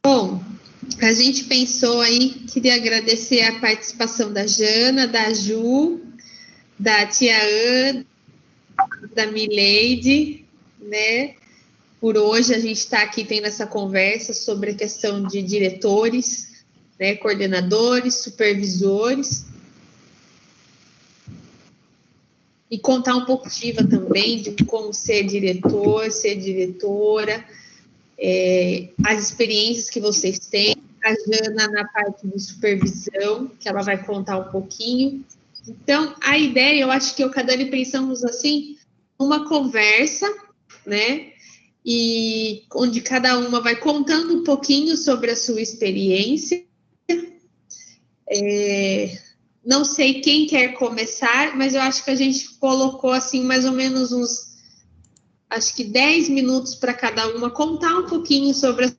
Bom, a gente pensou aí, queria agradecer a participação da Jana, da Ju, da tia Ana, da Mileide, né? Por hoje a gente está aqui tendo essa conversa sobre a questão de diretores, né, coordenadores, supervisores. E contar um pouco também de como ser diretor, ser diretora, as experiências que vocês têm. A Jana na parte de supervisão, que ela vai contar um pouquinho. Então, a ideia, eu acho que eu e a Dani pensamos assim, uma conversa, né? E onde cada uma vai contando um pouquinho sobre a sua experiência. Não sei quem quer começar, mas eu acho que a gente colocou assim mais ou menos uns, acho que 10 minutos para cada uma contar um pouquinho sobre a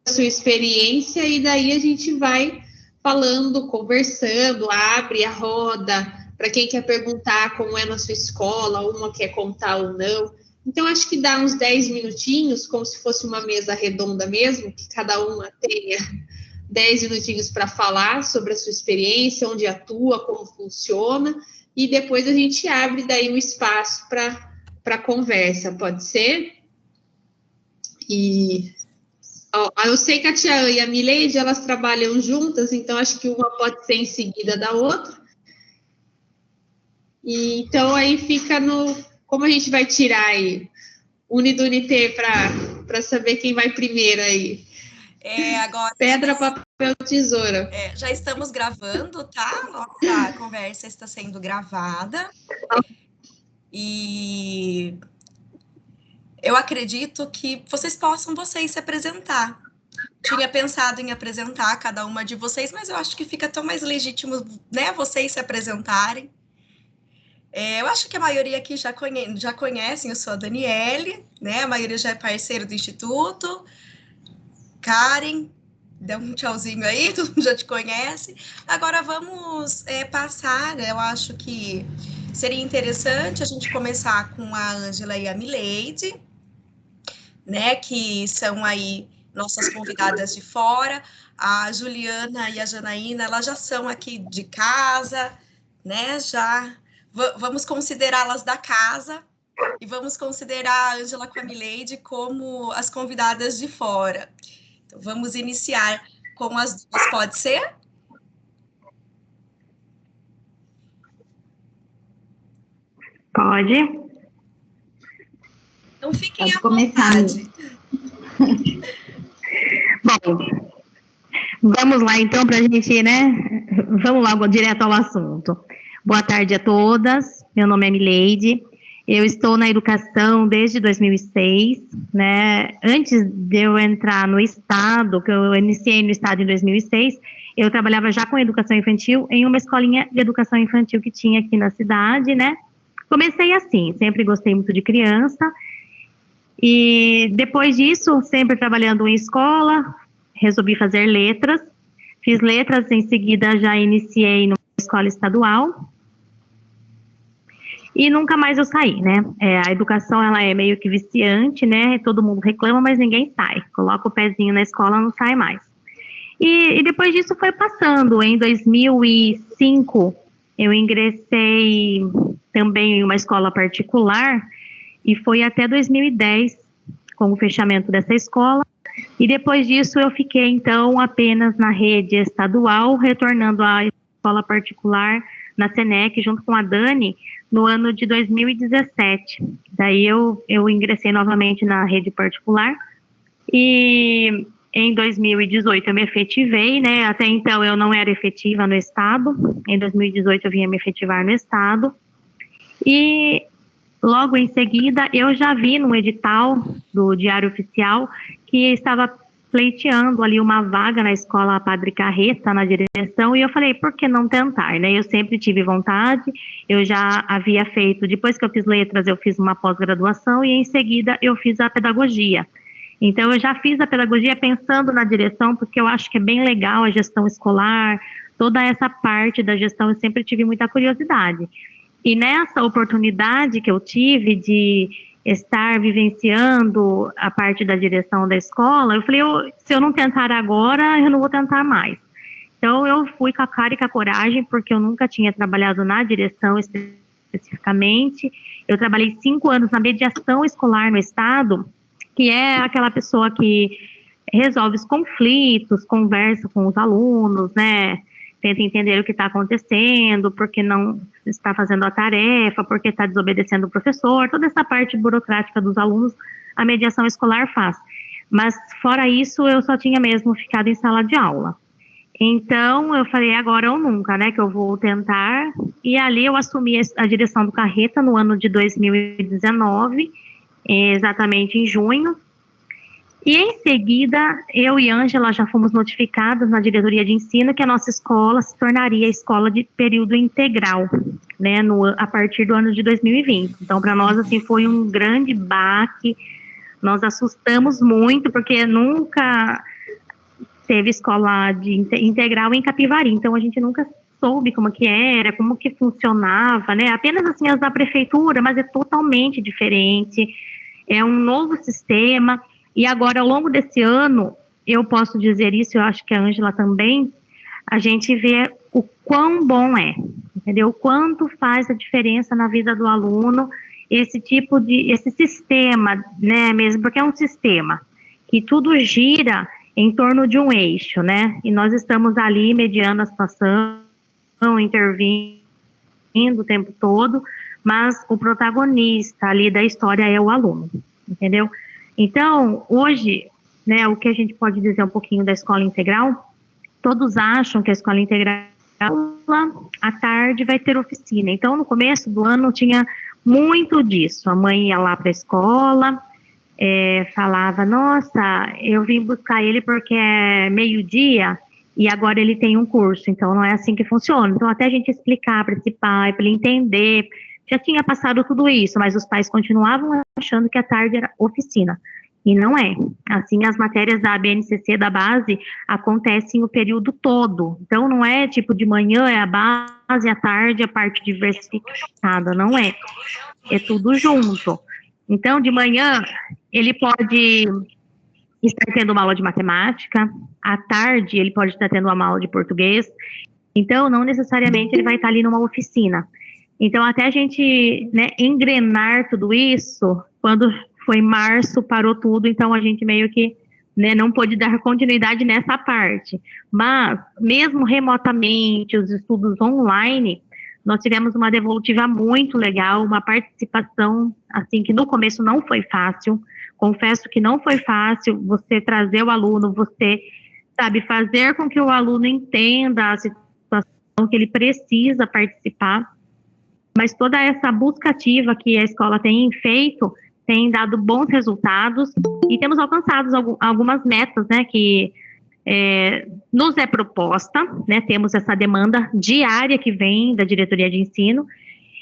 sua experiência e daí a gente vai falando, conversando, abre a roda para quem quer perguntar como é na sua escola, uma quer contar ou não. Então, acho que dá uns 10 minutinhos, como se fosse uma mesa redonda mesmo, que cada uma tenha 10 minutinhos para falar sobre a sua experiência, onde atua, como funciona, e depois a gente abre daí um espaço para conversa, pode ser? E eu sei que a tia Ana e a Mileide, elas trabalham juntas, então acho que uma pode ser em seguida da outra. E, então aí fica no... Como a gente vai tirar aí? Unidunité para saber quem vai primeiro aí. Agora, pedra, papel, tesoura. Já estamos gravando, tá? Nossa conversa está sendo gravada. E eu acredito que vocês possam se apresentar. Tinha pensado em apresentar cada uma de vocês, mas eu acho que fica tão mais legítimo, né, vocês se apresentarem. Eu acho que a maioria aqui já conhecem, eu sou a Daniele, né? A maioria já é parceiro do Instituto. Karen, dá um tchauzinho aí, todo mundo já te conhece. Agora vamos passar, eu acho que seria interessante a gente começar com a Ângela e a Mileide, né? Que são aí nossas convidadas de fora. A Juliana e a Janaína, elas já são aqui de casa, né? Já vamos considerá-las da casa e vamos considerar a Ângela com a Mileide como as convidadas de fora. Então, vamos iniciar com as duas, pode ser? Pode. Então, fiquem à vontade. Bom, vamos lá então para a gente, né? Vamos logo direto ao assunto. Boa tarde a todas, meu nome é Mileide, eu estou na educação desde 2006, né? Antes de eu entrar no Estado, que eu iniciei no Estado em 2006, eu trabalhava já com educação infantil em uma escolinha de educação infantil que tinha aqui na cidade, né? Comecei assim, sempre gostei muito de criança, e depois disso, sempre trabalhando em escola, resolvi fazer letras, fiz letras, em seguida já iniciei numa escola estadual, e nunca mais eu saí, né? A educação, ela é meio que viciante, né? Todo mundo reclama, mas ninguém sai. Coloca o pezinho na escola, não sai mais. E depois disso foi passando. Em 2005, eu ingressei também em uma escola particular, e foi até 2010, com o fechamento dessa escola. E depois disso, eu fiquei, então, apenas na rede estadual, retornando à escola particular, na Senec, junto com a Dani, no ano de 2017. Daí eu ingressei novamente na rede particular e em 2018 eu me efetivei, né? Até então eu não era efetiva no Estado, em 2018 eu vinha me efetivar no Estado e logo em seguida eu já vi no edital do Diário Oficial que estava pleiteando ali uma vaga na escola Padre Carreta, na direção, e eu falei, por que não tentar, né? Eu sempre tive vontade, eu já havia feito, depois que eu fiz letras, eu fiz uma pós-graduação e em seguida eu fiz a pedagogia. Então eu já fiz a pedagogia pensando na direção, porque eu acho que é bem legal a gestão escolar, toda essa parte da gestão eu sempre tive muita curiosidade. E nessa oportunidade que eu tive de estar vivenciando a parte da direção da escola, eu falei, se eu não tentar agora, eu não vou tentar mais. Então, eu fui com a cara e com a coragem, porque eu nunca tinha trabalhado na direção especificamente. Eu trabalhei 5 anos na mediação escolar no estado, que é aquela pessoa que resolve os conflitos, conversa com os alunos, né, tenta entender o que está acontecendo, porque não está fazendo a tarefa, porque está desobedecendo o professor, toda essa parte burocrática dos alunos, a mediação escolar faz. Mas, fora isso, eu só tinha mesmo ficado em sala de aula. Então, eu falei, agora ou nunca, né, que eu vou tentar, e ali eu assumi a direção do Carreta no ano de 2019, exatamente em junho, e em seguida, eu e Ângela já fomos notificadas na diretoria de ensino que a nossa escola se tornaria escola de período integral, né, a partir do ano de 2020. Então, para nós, assim, foi um grande baque, nós assustamos muito, porque nunca teve escola de integral em Capivari, então a gente nunca soube como que era, como que funcionava, né, apenas assim as da prefeitura, mas é totalmente diferente, é um novo sistema. E agora, ao longo desse ano, eu posso dizer isso, eu acho que a Ângela também, a gente vê o quão bom é, entendeu? O quanto faz a diferença na vida do aluno, esse sistema, né, mesmo, porque é um sistema que tudo gira em torno de um eixo, né? E nós estamos ali mediando a situação, intervindo o tempo todo, mas o protagonista ali da história é o aluno, entendeu? Então, hoje, né, o que a gente pode dizer um pouquinho da escola integral, todos acham que a escola integral, à tarde vai ter oficina. Então, no começo do ano tinha muito disso. A mãe ia lá para a escola, falava, nossa, eu vim buscar ele porque é meio-dia e agora ele tem um curso, então não é assim que funciona. Então, até a gente explicar para esse pai, para ele entender, já tinha passado tudo isso, mas os pais continuavam achando que a tarde era oficina. E não é. Assim, as matérias da BNCC, da base, acontecem o período todo. Então, não é tipo de manhã é a base, à tarde a parte diversificada. Não é. É tudo junto. Então, de manhã, ele pode estar tendo uma aula de matemática, à tarde, ele pode estar tendo uma aula de português. Então, não necessariamente ele vai estar ali numa oficina. Então, até a gente, né, engrenar tudo isso, quando foi março, parou tudo, então a gente meio que, né, não pôde dar continuidade nessa parte. Mas, mesmo remotamente, os estudos online, nós tivemos uma devolutiva muito legal, uma participação, assim, que no começo não foi fácil. Confesso que não foi fácil você trazer o aluno, você, sabe, fazer com que o aluno entenda a situação que ele precisa participar. Mas toda essa busca ativa que a escola tem feito, tem dado bons resultados e temos alcançado algumas metas, né, que nos é proposta, né, temos essa demanda diária que vem da diretoria de ensino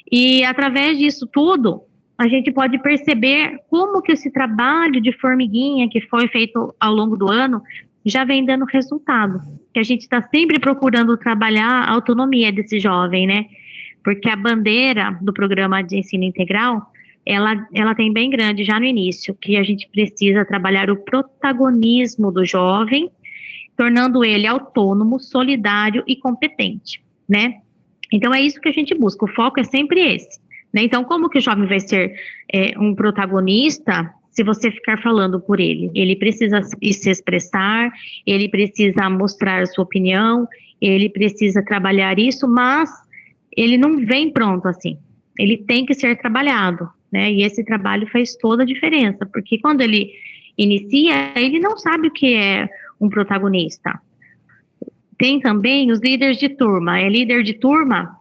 e através disso tudo, a gente pode perceber como que esse trabalho de formiguinha que foi feito ao longo do ano já vem dando resultado, que a gente está sempre procurando trabalhar a autonomia desse jovem, né, porque a bandeira do programa de ensino integral, ela tem bem grande já no início, que a gente precisa trabalhar o protagonismo do jovem, tornando ele autônomo, solidário e competente, né? Então, é isso que a gente busca, o foco é sempre esse, né? Então, como que o jovem vai ser um protagonista se você ficar falando por ele? Ele precisa se expressar, ele precisa mostrar sua opinião, ele precisa trabalhar isso, mas ele não vem pronto assim, ele tem que ser trabalhado, né? E esse trabalho faz toda a diferença, porque quando ele inicia, ele não sabe o que é um protagonista. Tem também os líderes de turma. Líder de turma,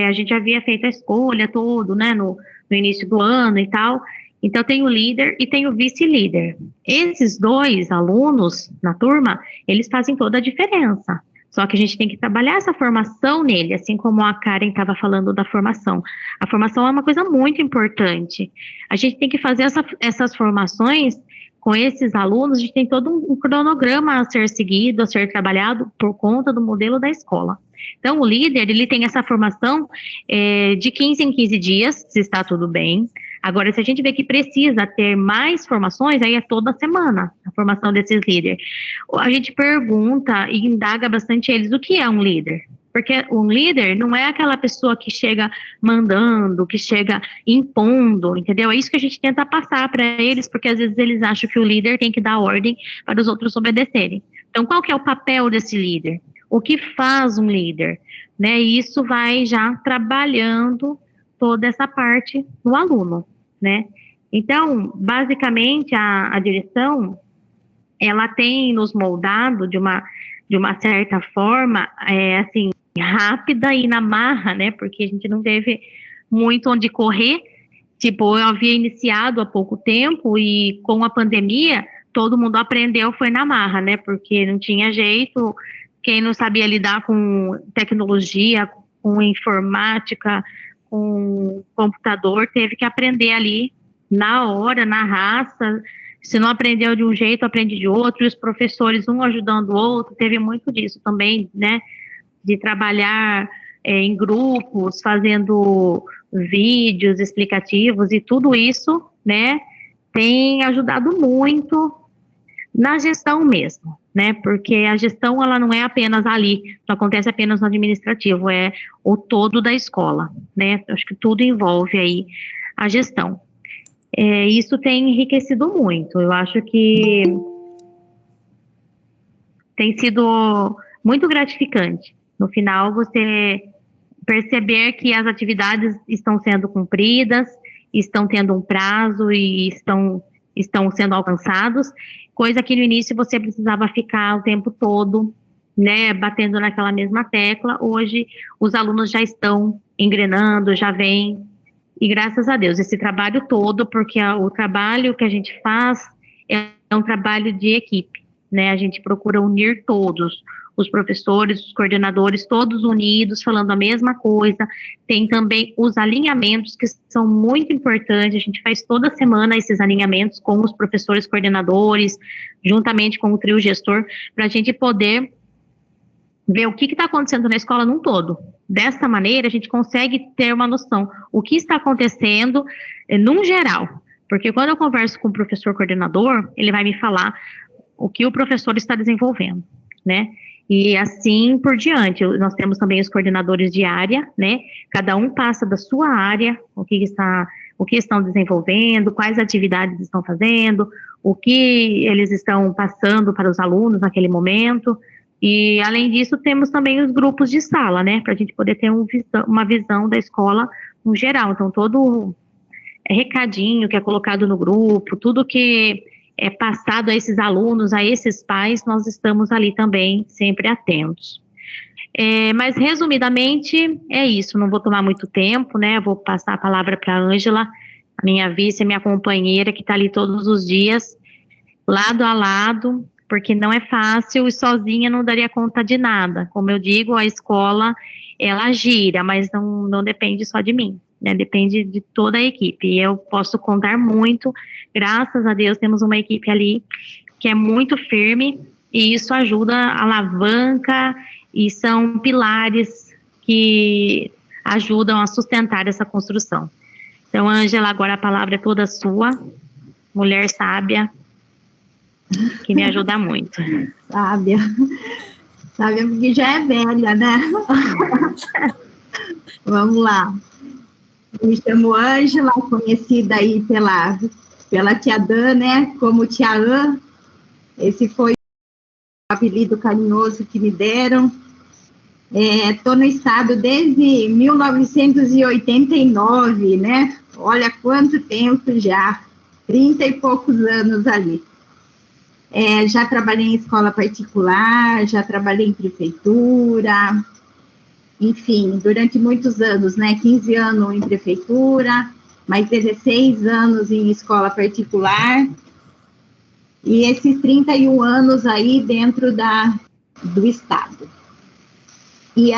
a gente havia feito a escolha todo, né, no início do ano e tal. Então, tem o líder e tem o vice-líder. Esses dois alunos na turma, eles fazem toda a diferença. Só que a gente tem que trabalhar essa formação nele, assim como a Karen estava falando da formação. A formação é uma coisa muito importante. A gente tem que fazer essas formações com esses alunos, a gente tem todo um cronograma a ser seguido, a ser trabalhado por conta do modelo da escola. Então, o líder, ele tem essa formação de 15 em 15 dias, se está tudo bem. Agora, se a gente vê que precisa ter mais formações, aí é toda semana a formação desses líderes. A gente pergunta e indaga bastante eles o que é um líder. Porque um líder não é aquela pessoa que chega mandando, que chega impondo, entendeu? É isso que a gente tenta passar para eles, porque às vezes eles acham que o líder tem que dar ordem para os outros obedecerem. Então, qual que é o papel desse líder? O que faz um líder? Né? E isso vai já trabalhando toda essa parte no aluno, né? Então, basicamente, a direção, ela tem nos moldado de uma certa forma, assim, rápida e na marra, né? Porque a gente não teve muito onde correr. Tipo, eu havia iniciado há pouco tempo e com a pandemia, todo mundo aprendeu, foi na marra, né? Porque não tinha jeito, quem não sabia lidar com tecnologia, com informática, com computador, teve que aprender ali na hora, na raça. Se não aprendeu de um jeito, aprende de outro, e os professores um ajudando o outro, teve muito disso também, né? De trabalhar em grupos, fazendo vídeos explicativos, e tudo isso, né, tem ajudado muito na gestão mesmo, né, porque a gestão, ela não é apenas ali, não acontece apenas no administrativo, é o todo da escola, né, acho que tudo envolve aí a gestão. Isso tem enriquecido muito, eu acho que tem sido muito gratificante. No final, você perceber que as atividades estão sendo cumpridas, estão tendo um prazo e estão sendo alcançados, coisa que no início você precisava ficar o tempo todo, né, batendo naquela mesma tecla. Hoje, os alunos já estão engrenando, já vêm, e graças a Deus, esse trabalho todo, porque o trabalho que a gente faz é um trabalho de equipe, né, a gente procura unir todos, os professores, os coordenadores, todos unidos, falando a mesma coisa. Tem também os alinhamentos, que são muito importantes, a gente faz toda semana esses alinhamentos com os professores coordenadores, juntamente com o trio gestor, para a gente poder ver o que está acontecendo na escola num todo. Dessa maneira, a gente consegue ter uma noção, o que está acontecendo num geral. Porque quando eu converso com o professor coordenador, ele vai me falar o que o professor está desenvolvendo, né? E assim por diante. Nós temos também os coordenadores de área, né? Cada um passa da sua área, o que estão desenvolvendo, quais atividades estão fazendo, o que eles estão passando para os alunos naquele momento. E, além disso, temos também os grupos de sala, né? Para a gente poder ter uma visão da escola no geral. Então, todo recadinho que é colocado no grupo, tudo que é passado a esses alunos, a esses pais, nós estamos ali também sempre atentos. Mas, resumidamente, é isso. Não vou tomar muito tempo, né? Vou passar a palavra para a Ângela, a minha vice, a minha companheira, que está ali todos os dias, lado a lado, porque não é fácil e sozinha não daria conta de nada. Como eu digo, a escola, ela gira, mas não depende só de mim, né? Depende de toda a equipe. E eu posso contar muito, graças a Deus temos uma equipe ali que é muito firme, e isso ajuda, alavanca, e são pilares que ajudam a sustentar essa construção. Então, Ângela, agora a palavra é toda sua, mulher sábia, que me ajuda muito. Sábia porque já é velha, né? Vamos lá. Me chamo Ângela, conhecida aí pela tia Dan, né? Como tia An. Esse foi o apelido carinhoso que me deram. Estou no estado desde 1989, né? Olha quanto tempo já, 30 e poucos anos ali. Já trabalhei em escola particular, já trabalhei em prefeitura, enfim, durante muitos anos, né? 15 anos em prefeitura, mais 16 anos em escola particular, e esses 31 anos aí dentro do estado. E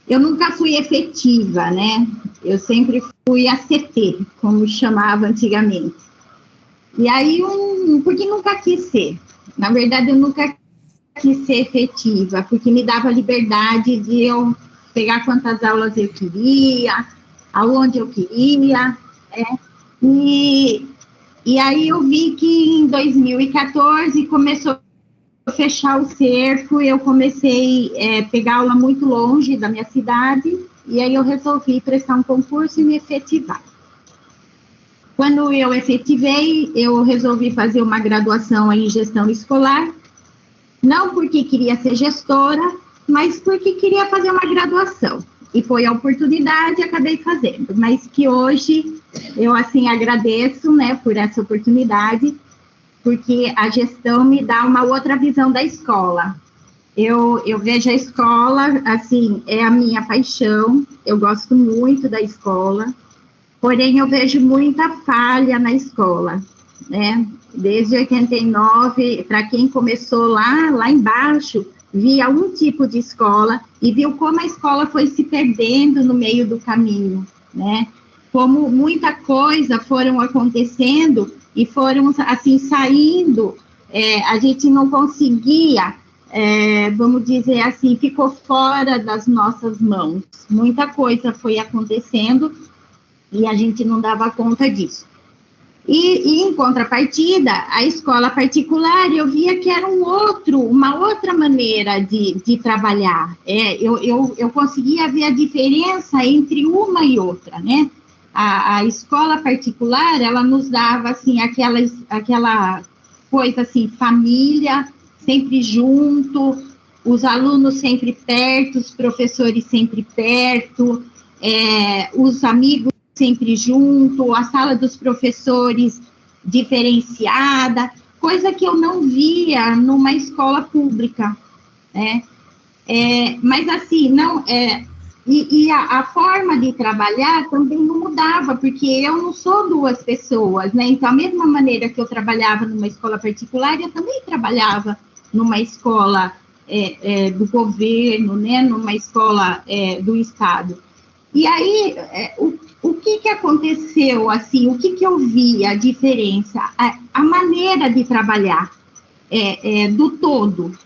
eu nunca fui efetiva, né? Eu sempre fui ACT, como chamava antigamente. E aí, porque nunca quis ser. Na verdade, eu nunca quis ser efetiva, porque me dava liberdade de eu pegar quantas aulas eu queria, aonde eu queria. E aí eu vi que em 2014 começou a fechar o cerco, eu comecei a pegar aula muito longe da minha cidade, e aí eu resolvi prestar um concurso e me efetivar. Quando eu efetivei, eu resolvi fazer uma graduação em gestão escolar, não porque queria ser gestora, mas porque queria fazer uma graduação. E foi a oportunidade, acabei fazendo. Mas que hoje eu, assim, agradeço, né, por essa oportunidade, porque a gestão me dá uma outra visão da escola. Eu vejo a escola, assim, é a minha paixão, eu gosto muito da escola, porém eu vejo muita falha na escola, né? Desde 89, para quem começou lá embaixo, via um tipo de escola e viu como a escola foi se perdendo no meio do caminho, né? Como muita coisa foram acontecendo e foram, assim, saindo, a gente não conseguia, vamos dizer assim, ficou fora das nossas mãos. Muita coisa foi acontecendo e a gente não dava conta disso. E em contrapartida, a escola particular, eu via que era uma outra maneira de trabalhar. Eu conseguia ver a diferença entre uma e outra, né? A escola particular, ela nos dava, assim, aquela coisa, assim, família, sempre junto, os alunos sempre perto, os professores sempre perto, os amigos sempre junto, a sala dos professores diferenciada, coisa que eu não via numa escola pública, né? Mas assim, não, a forma de trabalhar também não mudava, porque eu não sou duas pessoas, né? Então, a mesma maneira que eu trabalhava numa escola particular, eu também trabalhava numa escola do governo, né? Numa escola do Estado. E aí, o que aconteceu, assim, o que eu vi a diferença? A maneira de trabalhar do todo.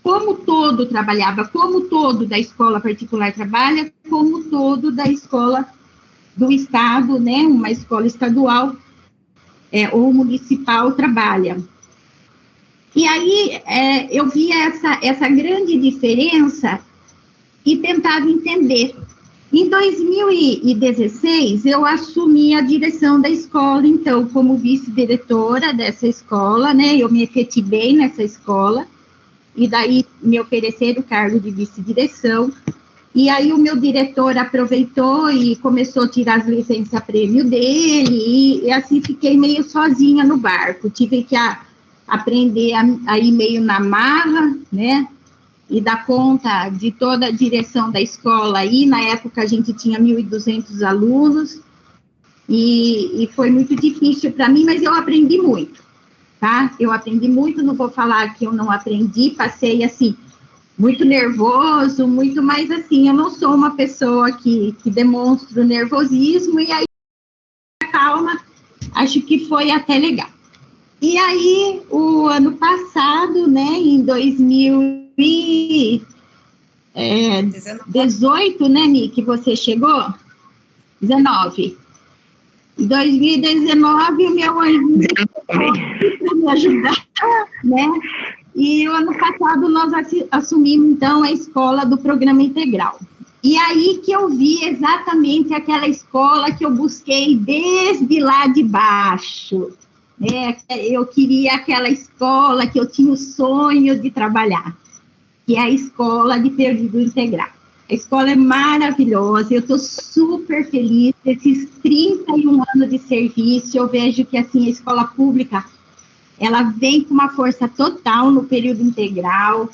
Como todo trabalhava, como todo da escola particular trabalha, como todo da escola do Estado, né, uma escola estadual ou municipal trabalha. E aí, eu via essa grande diferença e tentava entender. Em 2016, eu assumi a direção da escola, então, como vice-diretora dessa escola, né, eu me efetivei nessa escola, e daí me ofereceram o cargo de vice-direção, e aí o meu diretor aproveitou e começou a tirar as licença-prêmio dele, e assim fiquei meio sozinha no barco, tive que aprender a ir meio na marra, né, e dar conta de toda a direção da escola aí. Na época a gente tinha 1.200 alunos, e foi muito difícil para mim, mas eu aprendi muito, tá? Eu aprendi muito, não vou falar que eu não aprendi, passei, assim, muito nervoso, muito mais, assim, eu não sou uma pessoa que demonstra nervosismo, e aí, calma, acho que foi até legal. E aí, o ano passado, né, em 2018, né, Mi, que você chegou? 19. Em 2019, o meu anjo para me ajudar, né? E o ano passado nós assumimos, então, a escola do programa integral. E aí que eu vi exatamente aquela escola que eu busquei desde lá de baixo. Eu queria aquela escola que eu tinha o sonho de trabalhar, que é a escola de período integral. A escola é maravilhosa, eu estou super feliz. Esses 31 anos de serviço, eu vejo que, assim, a escola pública, ela vem com uma força total no período integral,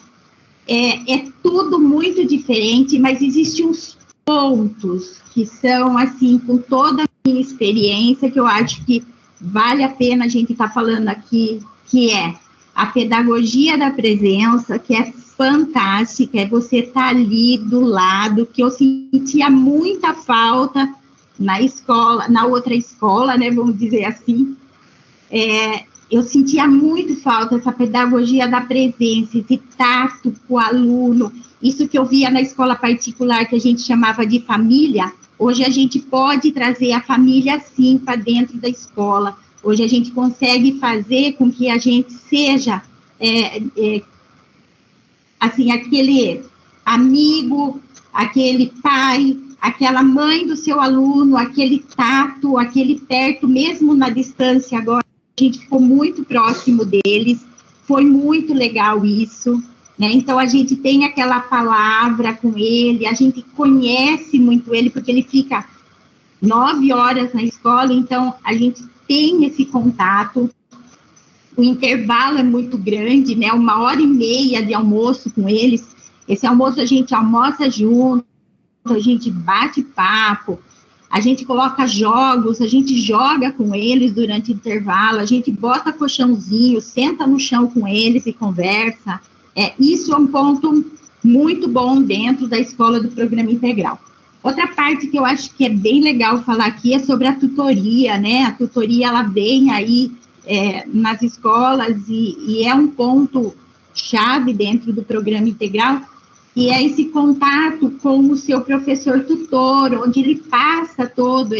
é tudo muito diferente, mas existem uns pontos que são, assim, com toda a minha experiência, que eu acho que vale a pena a gente estar falando aqui, que é a pedagogia da presença, que é fantástica, é você estar ali do lado, que eu sentia muita falta na escola, na outra escola, né, vamos dizer assim, eu sentia muito falta dessa pedagogia da presença, esse tato com o aluno, isso que eu via na escola particular, que a gente chamava de família, Hoje a gente pode trazer a família, sim, para dentro da escola. Hoje a gente consegue fazer com que a gente seja, assim, aquele amigo, aquele pai, aquela mãe do seu aluno, aquele tato, aquele perto, mesmo na distância agora, a gente ficou muito próximo deles, foi muito legal isso, né? Então, a gente tem aquela palavra com ele, a gente conhece muito ele, porque ele fica 9 horas na escola, então, a gente tem esse contato, o intervalo é muito grande, né? 1h30 de almoço com eles, esse almoço a gente almoça junto, a gente bate papo, a gente coloca jogos, a gente joga com eles durante o intervalo, a gente bota colchãozinho, senta no chão com eles e conversa. Isso é um ponto muito bom dentro da escola do programa integral. Outra parte que eu acho que é bem legal falar aqui é sobre a tutoria, né? A tutoria, ela vem aí nas escolas e é um ponto chave dentro do programa integral, e é esse contato com o seu professor tutor, onde ele passa todo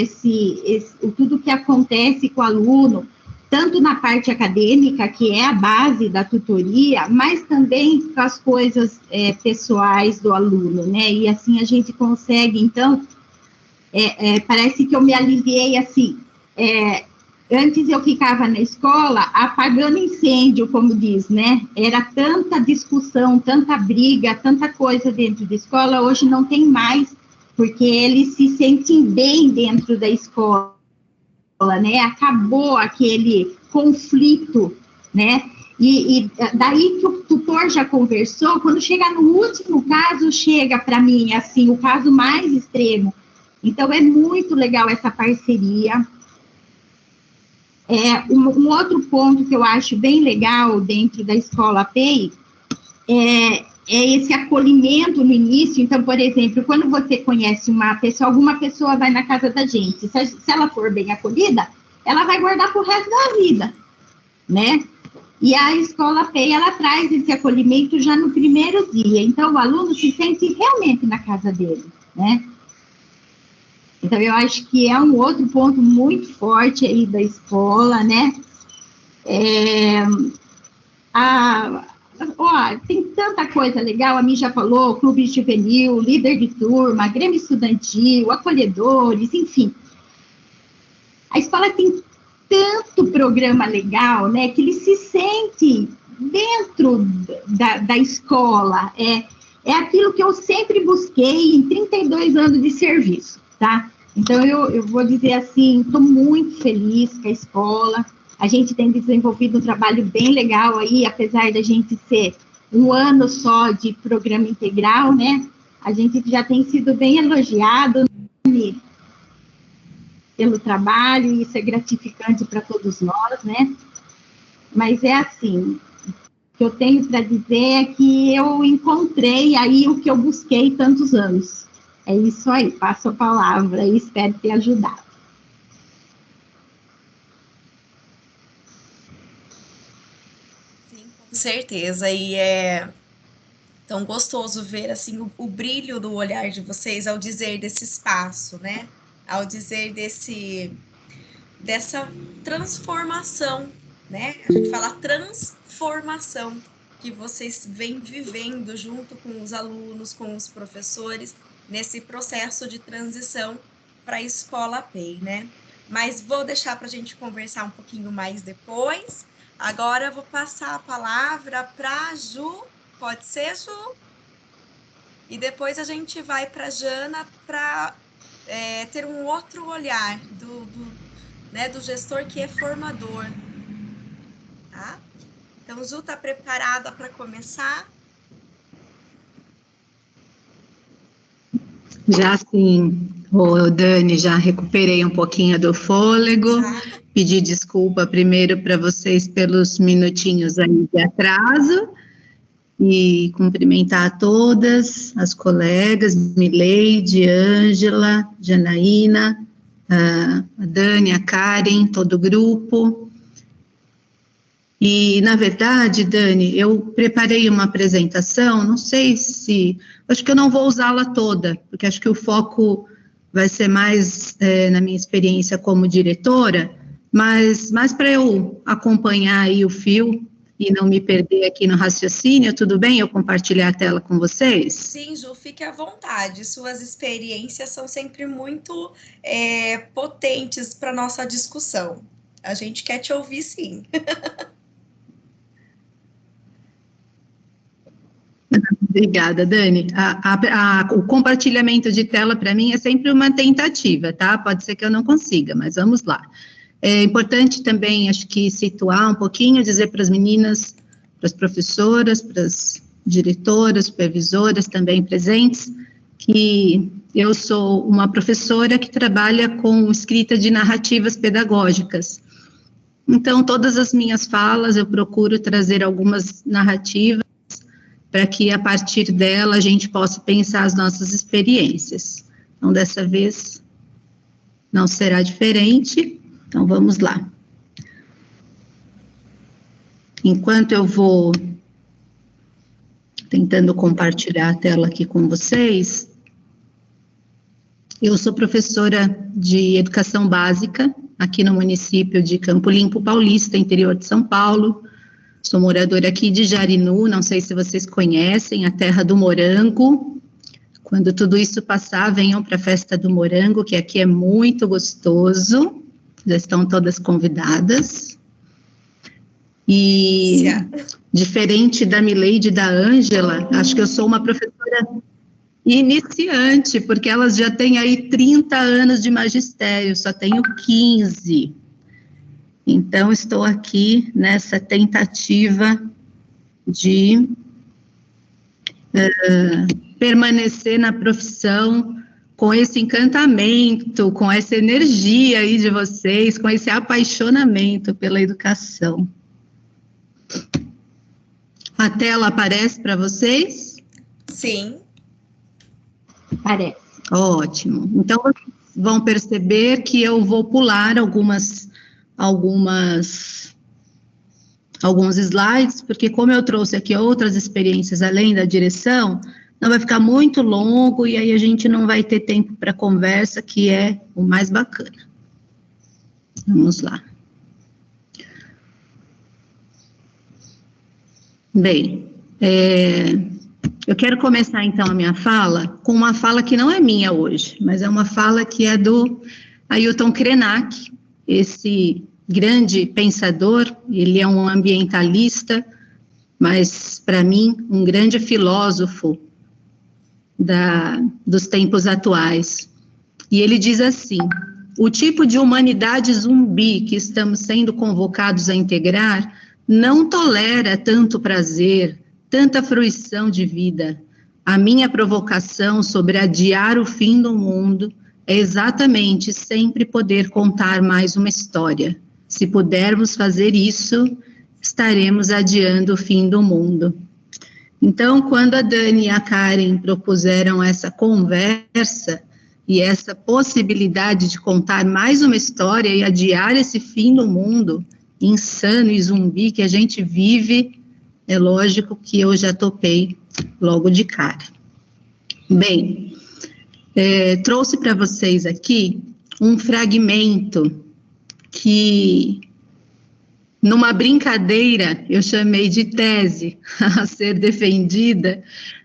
tudo que acontece com o aluno, tanto na parte acadêmica, que é a base da tutoria, mas também com as coisas pessoais do aluno, né? E assim a gente consegue, então, parece que eu me aliviei assim, antes eu ficava na escola apagando incêndio, como diz, né? Era tanta discussão, tanta briga, tanta coisa dentro da escola, hoje não tem mais, porque eles se sentem bem dentro da escola, né? Acabou aquele conflito, né? E daí que o tutor já conversou, quando chega no último caso, chega para mim, assim, o caso mais extremo. Então, é muito legal essa parceria. Um outro ponto que eu acho bem legal dentro da escola PEI é esse acolhimento no início. Então, por exemplo, quando você conhece uma pessoa, alguma pessoa vai na casa da gente, se ela for bem acolhida, ela vai guardar para o resto da vida, né? E a escola PEI, ela traz esse acolhimento já no primeiro dia, então o aluno se sente realmente na casa dele, né? Então, eu acho que é um outro ponto muito forte aí da escola, né? Tem tanta coisa legal, a Mi já falou, clube juvenil, líder de turma, grêmio estudantil, acolhedores, enfim. A escola tem tanto programa legal, né, que ele se sente dentro da escola. É aquilo que eu sempre busquei em 32 anos de serviço, tá? Então, eu vou dizer assim, estou muito feliz com a escola, a gente tem desenvolvido um trabalho bem legal aí, apesar da gente ser um ano só de programa integral, né? A gente já tem sido bem elogiado, né, pelo trabalho, e isso é gratificante para todos nós, né? Mas é assim, o que eu tenho para dizer é que eu encontrei aí o que eu busquei tantos anos. É isso aí, passo a palavra e espero ter ajudado. Sim, com certeza, e é tão gostoso ver, assim, o brilho do olhar de vocês ao dizer desse espaço, né? Ao dizer dessa transformação, né? A gente fala transformação que vocês vêm vivendo junto com os alunos, com os professores, nesse processo de transição para a escola PEI, né? Mas vou deixar para a gente conversar um pouquinho mais depois. Agora eu vou passar a palavra para a Ju. Pode ser, Ju? E depois a gente vai para a Jana para ter um outro olhar do gestor que é formador. Tá? Então, Ju, está preparada para começar? Já sim, Dani, já recuperei um pouquinho do fôlego, pedi desculpa primeiro para vocês pelos minutinhos aí de atraso, e cumprimentar a todas as colegas, Mileide, Ângela, Janaína, a Dani, a Karen, todo o grupo. E, na verdade, Dani, eu preparei uma apresentação, não sei se... Acho que eu não vou usá-la toda, porque acho que o foco vai ser mais na minha experiência como diretora, mas mais para eu acompanhar aí o fio e não me perder aqui no raciocínio. Tudo bem eu compartilhar a tela com vocês? Sim, Ju, fique à vontade. Suas experiências são sempre muito potentes para nossa discussão. A gente quer te ouvir, sim. Obrigada, Dani. O compartilhamento de tela, para mim, é sempre uma tentativa, tá? Pode ser que eu não consiga, mas vamos lá. É importante também, acho que, situar um pouquinho, dizer para as meninas, para as professoras, para as diretoras, supervisoras também presentes, que eu sou uma professora que trabalha com escrita de narrativas pedagógicas. Então, todas as minhas falas, eu procuro trazer algumas narrativas para que, a partir dela, a gente possa pensar as nossas experiências. Então, dessa vez, não será diferente. Então, vamos lá. Enquanto eu vou tentando compartilhar a tela aqui com vocês, eu sou professora de educação básica aqui no município de Campo Limpo Paulista, interior de São Paulo. Sou moradora aqui de Jarinu, não sei se vocês conhecem, a terra do morango. Quando tudo isso passar, venham para a festa do morango, que aqui é muito gostoso. Já estão todas convidadas. E, diferente da Mileide e da Ângela, acho que eu sou uma professora iniciante, porque elas já têm aí 30 anos de magistério, só tenho 15. Então, estou aqui nessa tentativa de permanecer na profissão com esse encantamento, com essa energia aí de vocês, com esse apaixonamento pela educação. A tela aparece para vocês? Sim. Parece. Ótimo. Então, vocês vão perceber que eu vou pular alguns slides, porque como eu trouxe aqui outras experiências além da direção, não vai ficar muito longo e aí a gente não vai ter tempo para conversa, que é o mais bacana. Vamos lá. Bem, eu quero começar então a minha fala com uma fala que não é minha hoje, mas é uma fala que é do Ailton Krenak, esse grande pensador. Ele é um ambientalista, mas, para mim, um grande filósofo dos tempos atuais. E ele diz assim: o tipo de humanidade zumbi que estamos sendo convocados a integrar não tolera tanto prazer, tanta fruição de vida. A minha provocação sobre adiar o fim do mundo é exatamente sempre poder contar mais uma história. Se pudermos fazer isso, estaremos adiando o fim do mundo. Então, quando a Dani e a Karen propuseram essa conversa e essa possibilidade de contar mais uma história e adiar esse fim do mundo insano e zumbi que a gente vive, é lógico que eu já topei logo de cara. Bem, trouxe para vocês aqui um fragmento que, numa brincadeira, eu chamei de tese a ser defendida,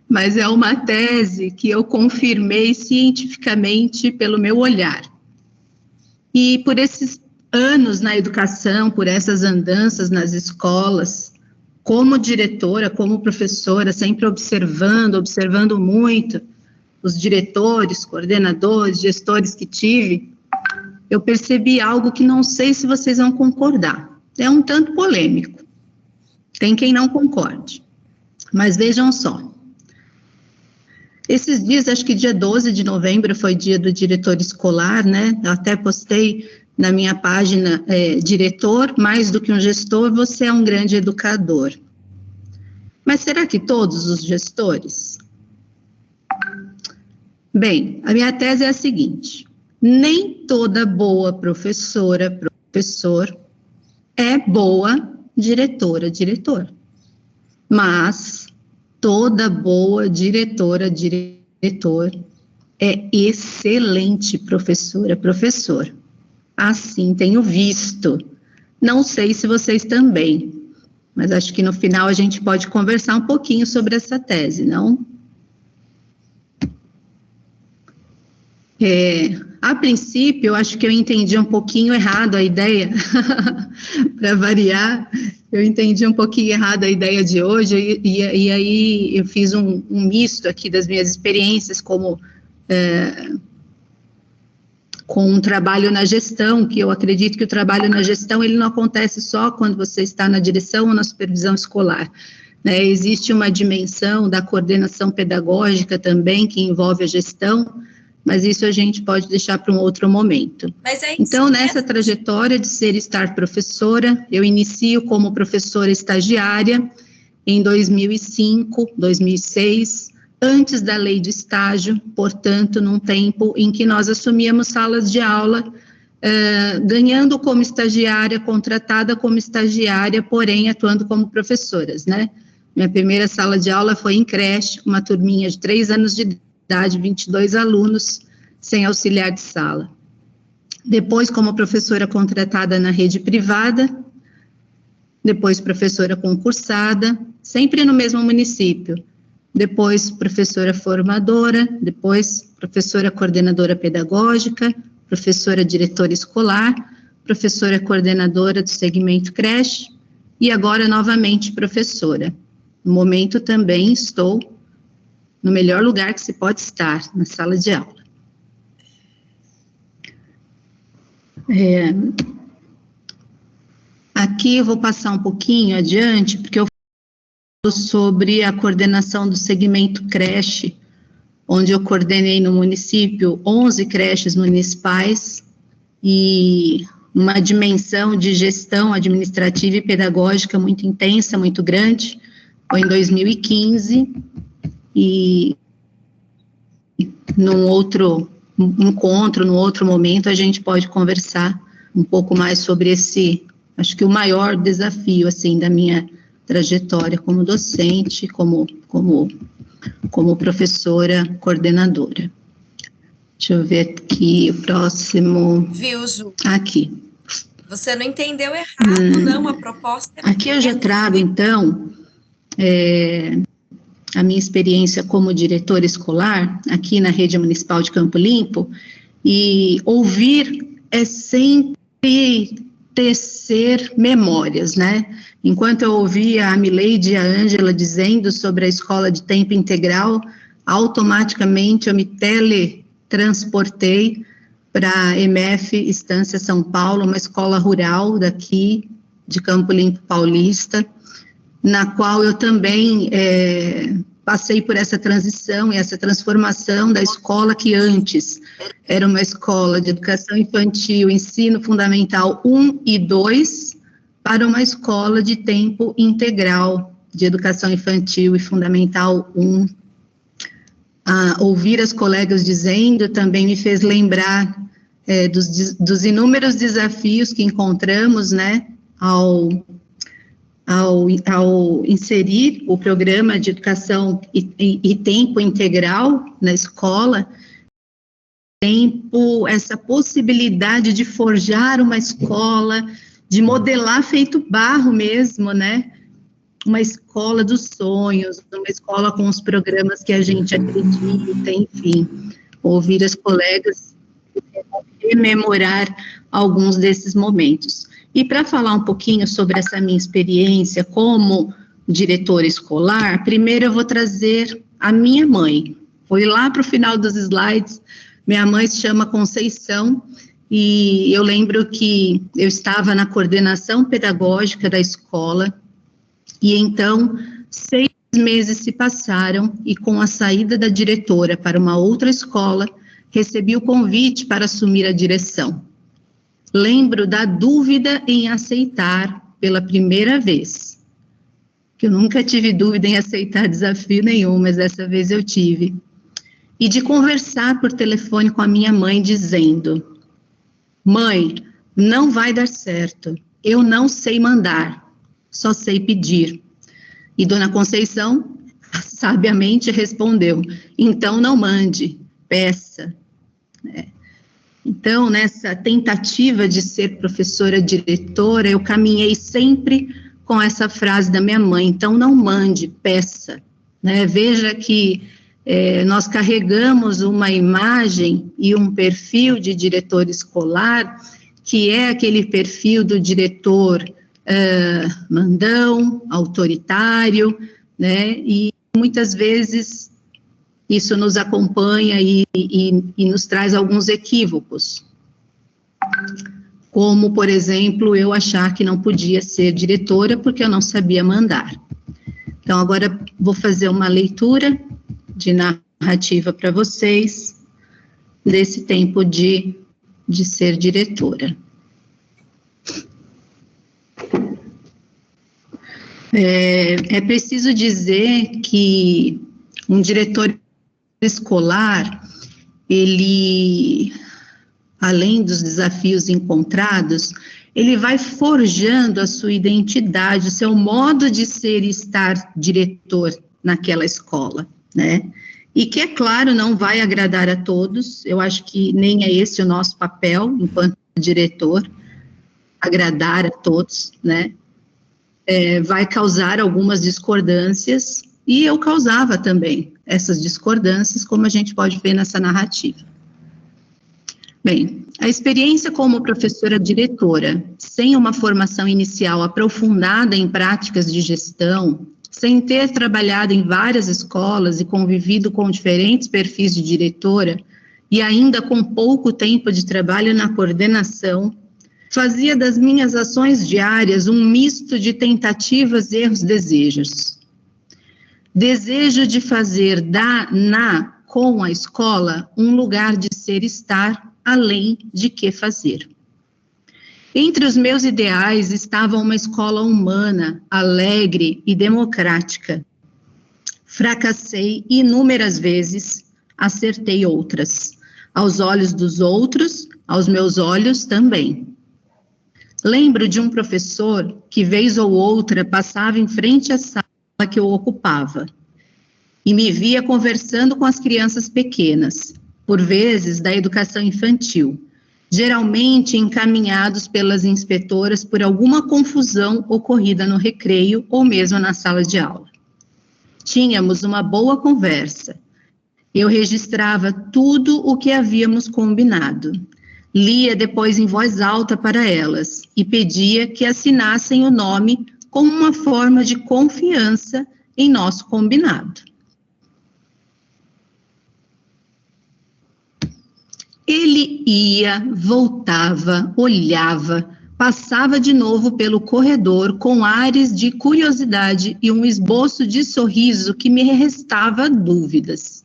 mas é uma tese que eu confirmei cientificamente pelo meu olhar. E por esses anos na educação, por essas andanças nas escolas, como diretora, como professora, sempre observando muito os diretores, coordenadores, gestores que tive, eu percebi algo que não sei se vocês vão concordar. É um tanto polêmico. Tem quem não concorde. Mas vejam só. Esses dias, acho que dia 12 de novembro foi dia do diretor escolar, né? Eu até postei na minha página, diretor, mais do que um gestor, você é um grande educador. Mas será que todos os gestores? Bem, a minha tese é a seguinte: nem toda boa professora, professor, é boa diretora, diretor. Mas toda boa diretora, diretor é excelente professora, professor. Assim tenho visto. Não sei se vocês também, mas acho que no final a gente pode conversar um pouquinho sobre essa tese, não? A princípio, eu acho que eu entendi um pouquinho errado a ideia, para variar, eu entendi um pouquinho errado a ideia de hoje, e aí eu fiz um misto aqui das minhas experiências com um trabalho na gestão, que eu acredito que o trabalho na gestão, ele não acontece só quando você está na direção ou na supervisão escolar, né? Existe uma dimensão da coordenação pedagógica também, que envolve a gestão, mas isso a gente pode deixar para um outro momento. Então, nessa trajetória de ser e estar professora, eu inicio como professora estagiária em 2005, 2006, antes da lei de estágio, portanto, num tempo em que nós assumíamos salas de aula, ganhando como estagiária, contratada como estagiária, porém atuando como professoras, né? Minha primeira sala de aula foi em creche, uma turminha de 3 anos de idade, 22 alunos, sem auxiliar de sala. Depois, como professora contratada na rede privada, depois professora concursada, sempre no mesmo município. Depois, professora formadora, depois professora coordenadora pedagógica, professora diretora escolar, professora coordenadora do segmento creche, e agora, novamente, professora. No momento, também estou no melhor lugar que se pode estar, na sala de aula. Aqui eu vou passar um pouquinho adiante, porque eu falo sobre a coordenação do segmento creche, onde eu coordenei no município 11 creches municipais e uma dimensão de gestão administrativa e pedagógica muito intensa, muito grande. Foi em 2015, e num outro encontro, num outro momento, a gente pode conversar um pouco mais sobre esse, acho que o maior desafio, assim, da minha trajetória como docente, como professora coordenadora. Deixa eu ver aqui o próximo. Viu, Ju? Aqui. Você não entendeu errado, não, a proposta é... Aqui eu já trago, então, a minha experiência como diretora escolar, aqui na Rede Municipal de Campo Limpo, e ouvir é sempre tecer memórias, né? Enquanto eu ouvia a Mileide e a Ângela dizendo sobre a escola de tempo integral, automaticamente eu me teletransportei para a MF Estância São Paulo, uma escola rural daqui, de Campo Limpo Paulista, na qual eu também passei por essa transição e essa transformação da escola que antes era uma escola de educação infantil, ensino fundamental 1 e 2, para uma escola de tempo integral de educação infantil e fundamental 1. Ouvir as colegas dizendo também me fez lembrar dos inúmeros desafios que encontramos, né, ao inserir o programa de educação e tempo integral na escola, essa possibilidade de forjar uma escola, de modelar feito barro mesmo, né? Uma escola dos sonhos, uma escola com os programas que a gente acredita, enfim. Ouvir as colegas rememorar alguns desses momentos. E para falar um pouquinho sobre essa minha experiência como diretora escolar, primeiro eu vou trazer a minha mãe. Foi lá para o final dos slides, minha mãe se chama Conceição, e eu lembro que eu estava na coordenação pedagógica da escola, e então 6 meses se passaram, e com a saída da diretora para uma outra escola, recebi o convite para assumir a direção. Lembro da dúvida em aceitar pela primeira vez, que eu nunca tive dúvida em aceitar desafio nenhum, mas dessa vez eu tive. E de conversar por telefone com a minha mãe dizendo: mãe, não vai dar certo, eu não sei mandar, só sei pedir. E Dona Conceição sabiamente respondeu: então não mande, peça, né? Então, nessa tentativa de ser professora diretora, eu caminhei sempre com essa frase da minha mãe: então não mande, peça, né? Veja que nós carregamos uma imagem e um perfil de diretor escolar, que é aquele perfil do diretor mandão, autoritário, né? E muitas vezes isso nos acompanha e nos traz alguns equívocos, como, por exemplo, eu achar que não podia ser diretora porque eu não sabia mandar. Então, agora vou fazer uma leitura de narrativa para vocês desse tempo de ser diretora. É preciso dizer que um diretor escolar, ele, além dos desafios encontrados, ele vai forjando a sua identidade, o seu modo de ser e estar diretor naquela escola, né? E que, é claro, não vai agradar a todos. Eu acho que nem é esse o nosso papel, enquanto diretor, agradar a todos, né? Vai causar algumas discordâncias, e eu causava também essas discordâncias, como a gente pode ver nessa narrativa. Bem, a experiência como professora diretora, sem uma formação inicial aprofundada em práticas de gestão, sem ter trabalhado em várias escolas e convivido com diferentes perfis de diretora, e ainda com pouco tempo de trabalho na coordenação, fazia das minhas ações diárias um misto de tentativas, erros, desejos. Desejo de fazer com a escola um lugar de ser e estar, além de que fazer. Entre os meus ideais estava uma escola humana, alegre e democrática. Fracassei inúmeras vezes, acertei outras. Aos olhos dos outros, aos meus olhos também. Lembro de um professor que, vez ou outra, passava em frente à sala que eu ocupava e me via conversando com as crianças pequenas, por vezes da educação infantil, geralmente encaminhados pelas inspetoras por alguma confusão ocorrida no recreio ou mesmo na sala de aula. Tínhamos uma boa conversa. Eu registrava tudo o que havíamos combinado. Lia depois em voz alta para elas e pedia que assinassem o nome como uma forma de confiança em nosso combinado. Ele ia, voltava, olhava, passava de novo pelo corredor com ares de curiosidade e um esboço de sorriso que me restava dúvidas.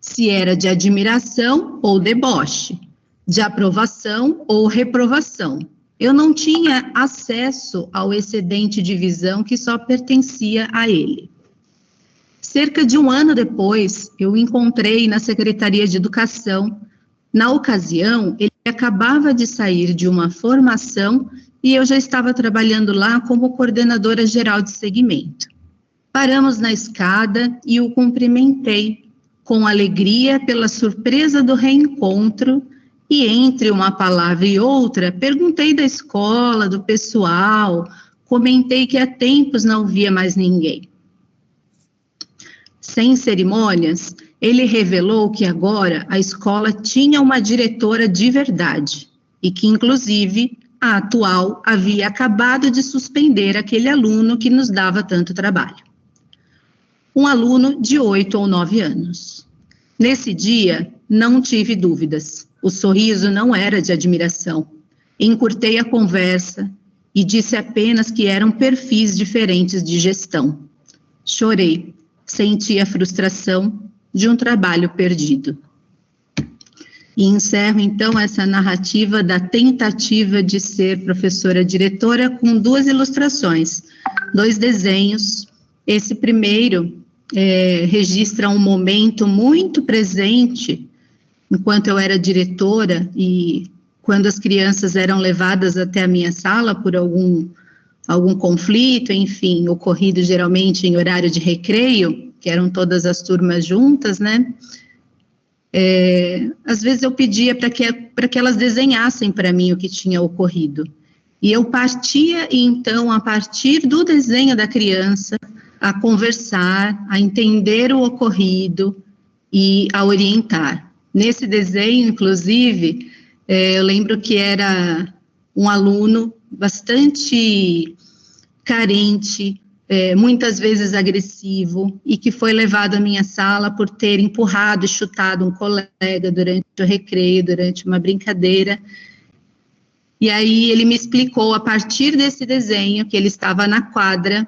Se era de admiração ou deboche, de aprovação ou reprovação. Eu não tinha acesso ao excedente de visão que só pertencia a ele. Cerca de um ano depois, eu o encontrei na Secretaria de Educação. Na ocasião, ele acabava de sair de uma formação e eu já estava trabalhando lá como coordenadora geral de segmento. Paramos na escada e o cumprimentei, com alegria pela surpresa do reencontro, e entre uma palavra e outra, perguntei da escola, do pessoal, comentei que há tempos não via mais ninguém. Sem cerimônias, ele revelou que agora a escola tinha uma diretora de verdade e que, inclusive, a atual havia acabado de suspender aquele aluno que nos dava tanto trabalho. Um aluno de 8 ou 9 anos. Nesse dia, não tive dúvidas. O sorriso não era de admiração. Encurtei a conversa e disse apenas que eram perfis diferentes de gestão. Chorei, senti a frustração de um trabalho perdido. E encerro, então, essa narrativa da tentativa de ser professora diretora com 2 ilustrações, 2 desenhos. Esse primeiro registra um momento muito presente enquanto eu era diretora e quando as crianças eram levadas até a minha sala por algum conflito, enfim, ocorrido geralmente em horário de recreio, que eram todas as turmas juntas, né? às vezes eu pedia para que elas desenhassem para mim o que tinha ocorrido. E eu partia, então, a partir do desenho da criança, a conversar, a entender o ocorrido e a orientar. Nesse desenho, inclusive, eu lembro que era um aluno bastante carente, muitas vezes agressivo, e que foi levado à minha sala por ter empurrado e chutado um colega durante o recreio, durante uma brincadeira. E aí ele me explicou, a partir desse desenho, que ele estava na quadra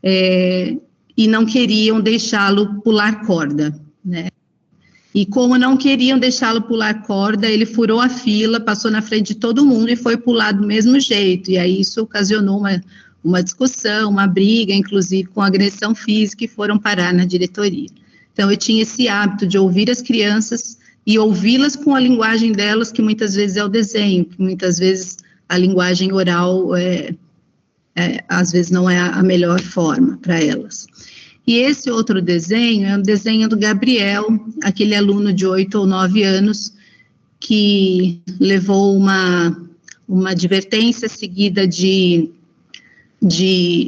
e não queriam deixá-lo pular corda, né? E como não queriam deixá-lo pular corda, ele furou a fila, passou na frente de todo mundo e foi pular do mesmo jeito. E aí isso ocasionou uma discussão, uma briga, inclusive com agressão física, e foram parar na diretoria. Então eu tinha esse hábito de ouvir as crianças e ouvi-las com a linguagem delas, que muitas vezes é o desenho, que muitas vezes a linguagem oral às vezes não é a melhor forma para elas. E esse outro desenho é um desenho do Gabriel, aquele aluno de 8 ou 9 anos, que levou uma advertência seguida de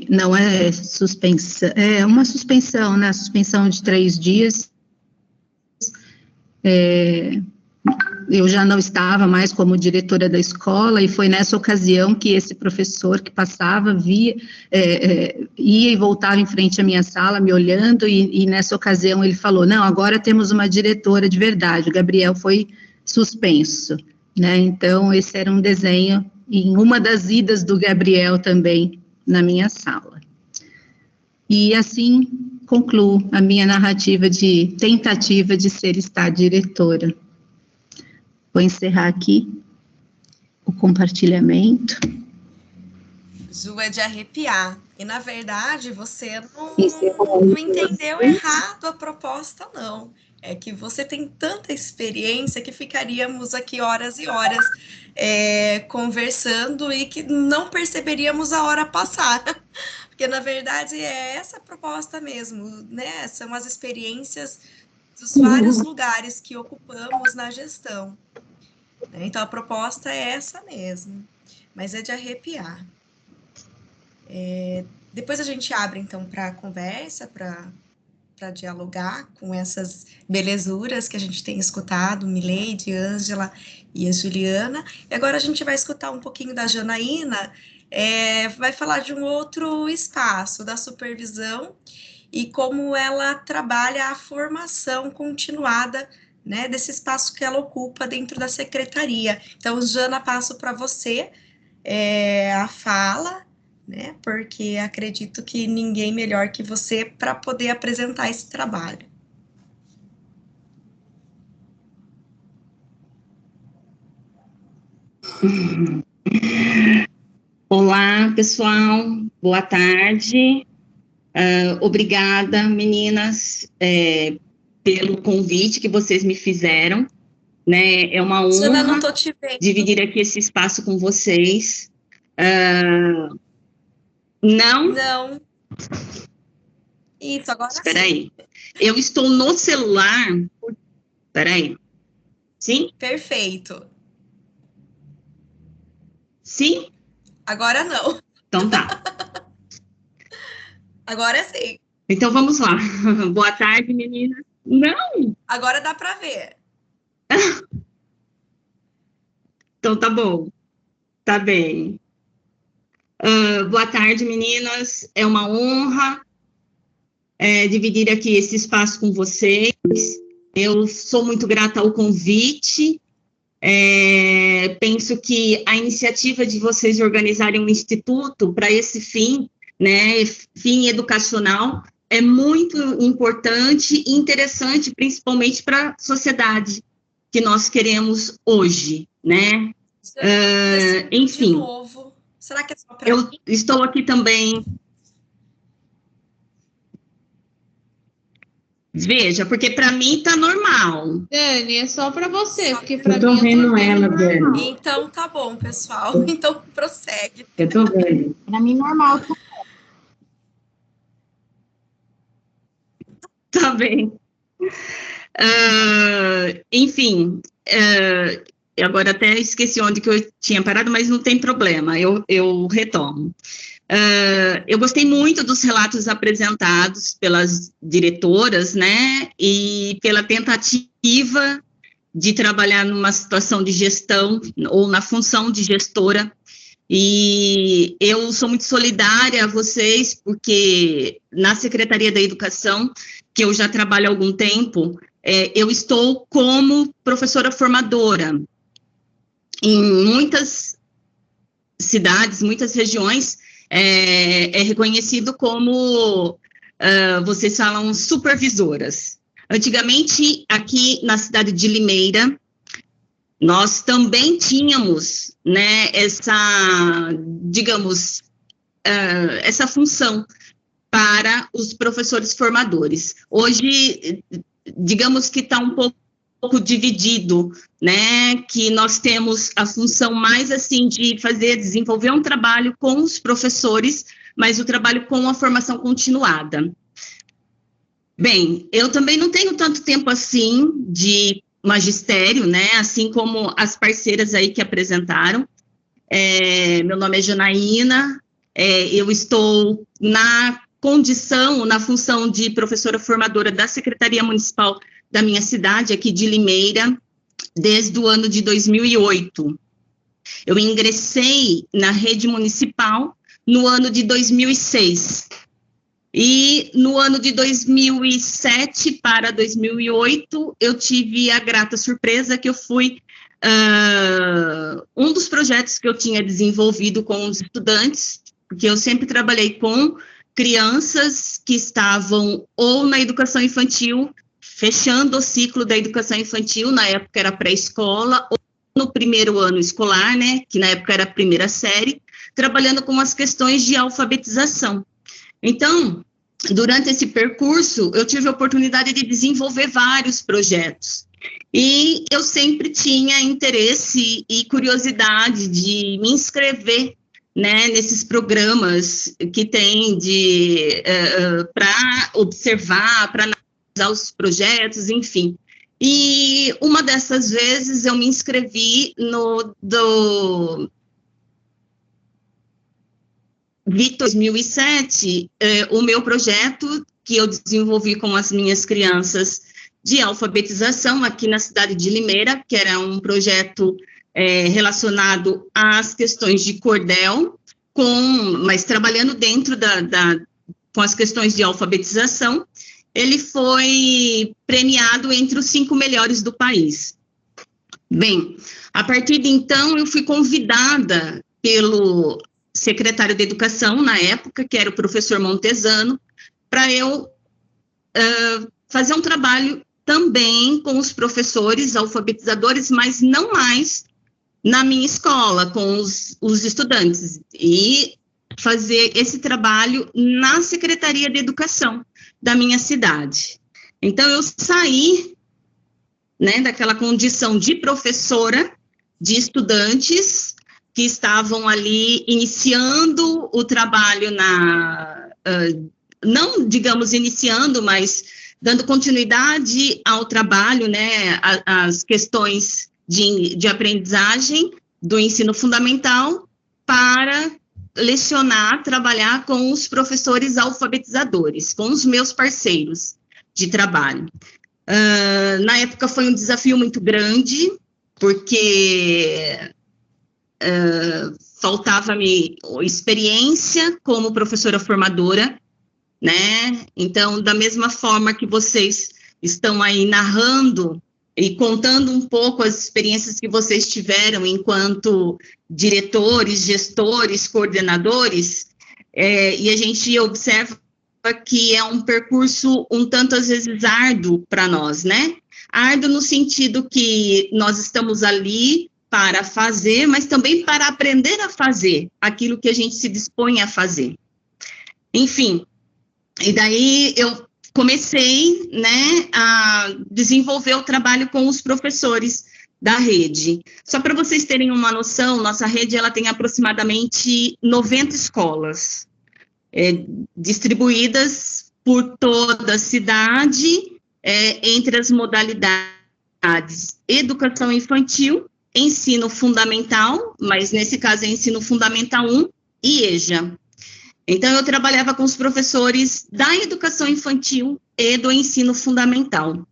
não é suspensão, é uma suspensão, né, suspensão de 3 dias, eu já não estava mais como diretora da escola, e foi nessa ocasião que esse professor que passava, ia e voltava em frente à minha sala, me olhando, e nessa ocasião ele falou, não, agora temos uma diretora de verdade, o Gabriel foi suspenso, né, então esse era um desenho, em uma das idas do Gabriel também, na minha sala. E assim concluo a minha narrativa de tentativa de estar diretora. Vou encerrar aqui o compartilhamento. Ju, é de arrepiar. E, na verdade, você não entendeu errado a proposta, não. É que você tem tanta experiência que ficaríamos aqui horas e horas conversando e que não perceberíamos a hora passar. Porque, na verdade, é essa a proposta mesmo, né? São as experiências dos vários lugares que ocupamos na gestão. Então, a proposta é essa mesmo, mas é de arrepiar. Depois a gente abre, então, para conversa, para dialogar com essas belezuras que a gente tem escutado, Mileide, Ângela e a Juliana. E agora a gente vai escutar um pouquinho da Janaína, vai falar de um outro espaço, da supervisão, e como ela trabalha a formação continuada, né, desse espaço que ela ocupa dentro da secretaria. Então, Jana, passo para você a fala, né, porque acredito que ninguém melhor que você para poder apresentar esse trabalho. Olá, pessoal, boa tarde. Obrigada, meninas, pelo convite que vocês me fizeram, né? É uma honra não tô te vendo. Dividir aqui esse espaço com vocês. Não? Não. Isso, agora Espera aí. Eu estou no celular. Espera aí. Sim? Perfeito. Sim? Agora não. Então tá. Agora sim. Então vamos lá. Boa tarde, meninas. Não! Agora dá para ver. Então tá bom. Tá bem. Boa tarde, meninas. É uma honra dividir aqui esse espaço com vocês. Eu sou muito grata ao convite. Penso que a iniciativa de vocês organizarem um instituto para esse fim, né, fim educacional, é muito importante e interessante, principalmente para a sociedade que nós queremos hoje, né? Enfim. De novo. Será que é só para mim? Estou aqui também. Veja, porque para mim tá normal. Dani, é só para você, porque para mim eu tô vendo ela, Dani. Então tá bom, pessoal. Então prossegue. Eu tô vendo. Para mim normal. Tá bem. Enfim, agora até esqueci onde que eu tinha parado, mas não tem problema, eu retomo. Eu gostei muito dos relatos apresentados pelas diretoras, né, e pela tentativa de trabalhar numa situação de gestão ou na função de gestora. E eu sou muito solidária a vocês, porque na Secretaria da Educação, que eu já trabalho há algum tempo, eu estou como professora formadora. Em muitas cidades, muitas regiões, é reconhecido como, vocês falam, supervisoras. Antigamente, aqui na cidade de Limeira, nós também tínhamos, né, digamos, essa função para os professores formadores. Hoje, digamos que está um pouco dividido, né, que nós temos a função mais, assim, de desenvolver um trabalho com os professores, mas o trabalho com a formação continuada. Bem, eu também não tenho tanto tempo, assim, de magistério, né, assim como as parceiras aí que apresentaram. Meu nome é Janaína, eu estou na função de professora formadora da Secretaria Municipal da minha cidade, aqui de Limeira, desde o ano de 2008. Eu ingressei na rede municipal no ano de 2006. E no ano de 2007 para 2008, eu tive a grata surpresa que eu fui um dos projetos que eu tinha desenvolvido com os estudantes, porque eu sempre trabalhei com crianças que estavam ou na educação infantil, fechando o ciclo da educação infantil, na época era pré-escola, ou no primeiro ano escolar, né, que na época era a primeira série, trabalhando com as questões de alfabetização. Então, durante esse percurso, eu tive a oportunidade de desenvolver vários projetos. E eu sempre tinha interesse e curiosidade de me inscrever, né, nesses programas que tem para observar, para analisar os projetos, enfim. E uma dessas vezes eu me inscrevi no Vitor 2007, o meu projeto que eu desenvolvi com as minhas crianças de alfabetização aqui na cidade de Limeira, que era um projeto relacionado às questões de cordel, mas trabalhando dentro com as questões de alfabetização, ele foi premiado entre os 5 melhores do país. Bem, a partir de então, eu fui convidada pelo secretário de Educação, na época, que era o professor Montesano, para eu fazer um trabalho também com os professores alfabetizadores, mas não mais na minha escola, com os estudantes, e fazer esse trabalho na Secretaria de Educação da minha cidade. Então, eu saí, né, daquela condição de professora, de estudantes que estavam ali iniciando o trabalho não, digamos, iniciando, mas dando continuidade ao trabalho, né, as questões de aprendizagem do ensino fundamental para lecionar, trabalhar com os professores alfabetizadores, com os meus parceiros de trabalho. Na época foi um desafio muito grande, porque faltava-me experiência como professora formadora, né? Então, da mesma forma que vocês estão aí narrando e contando um pouco as experiências que vocês tiveram enquanto diretores, gestores, coordenadores, e a gente observa que é um percurso um tanto, às vezes, árduo para nós, né? Árduo no sentido que nós estamos ali para fazer, mas também para aprender a fazer aquilo que a gente se dispõe a fazer. Enfim, e daí eu comecei, né, a desenvolver o trabalho com os professores da rede. Só para vocês terem uma noção, nossa rede ela tem aproximadamente 90 escolas, distribuídas por toda a cidade, entre as modalidades educação infantil, ensino fundamental, mas nesse caso é ensino fundamental 1 e EJA. Então, eu trabalhava com os professores da educação infantil e do ensino fundamental.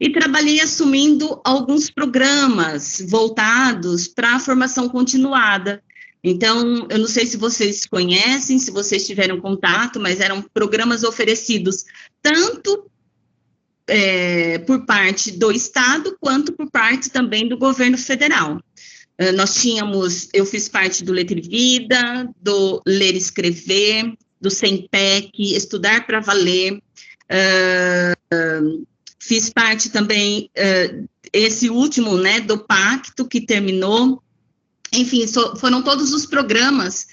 E trabalhei assumindo alguns programas voltados para a formação continuada. Então, eu não sei se vocês conhecem, se vocês tiveram contato, mas eram programas oferecidos tanto por parte do Estado, quanto por parte também do governo federal. Eu fiz parte do Letra e Vida, do Ler e Escrever, do SEMPEC, Estudar para Valer, fiz parte também, esse último, né, do Pacto, que terminou. Enfim, foram todos os programas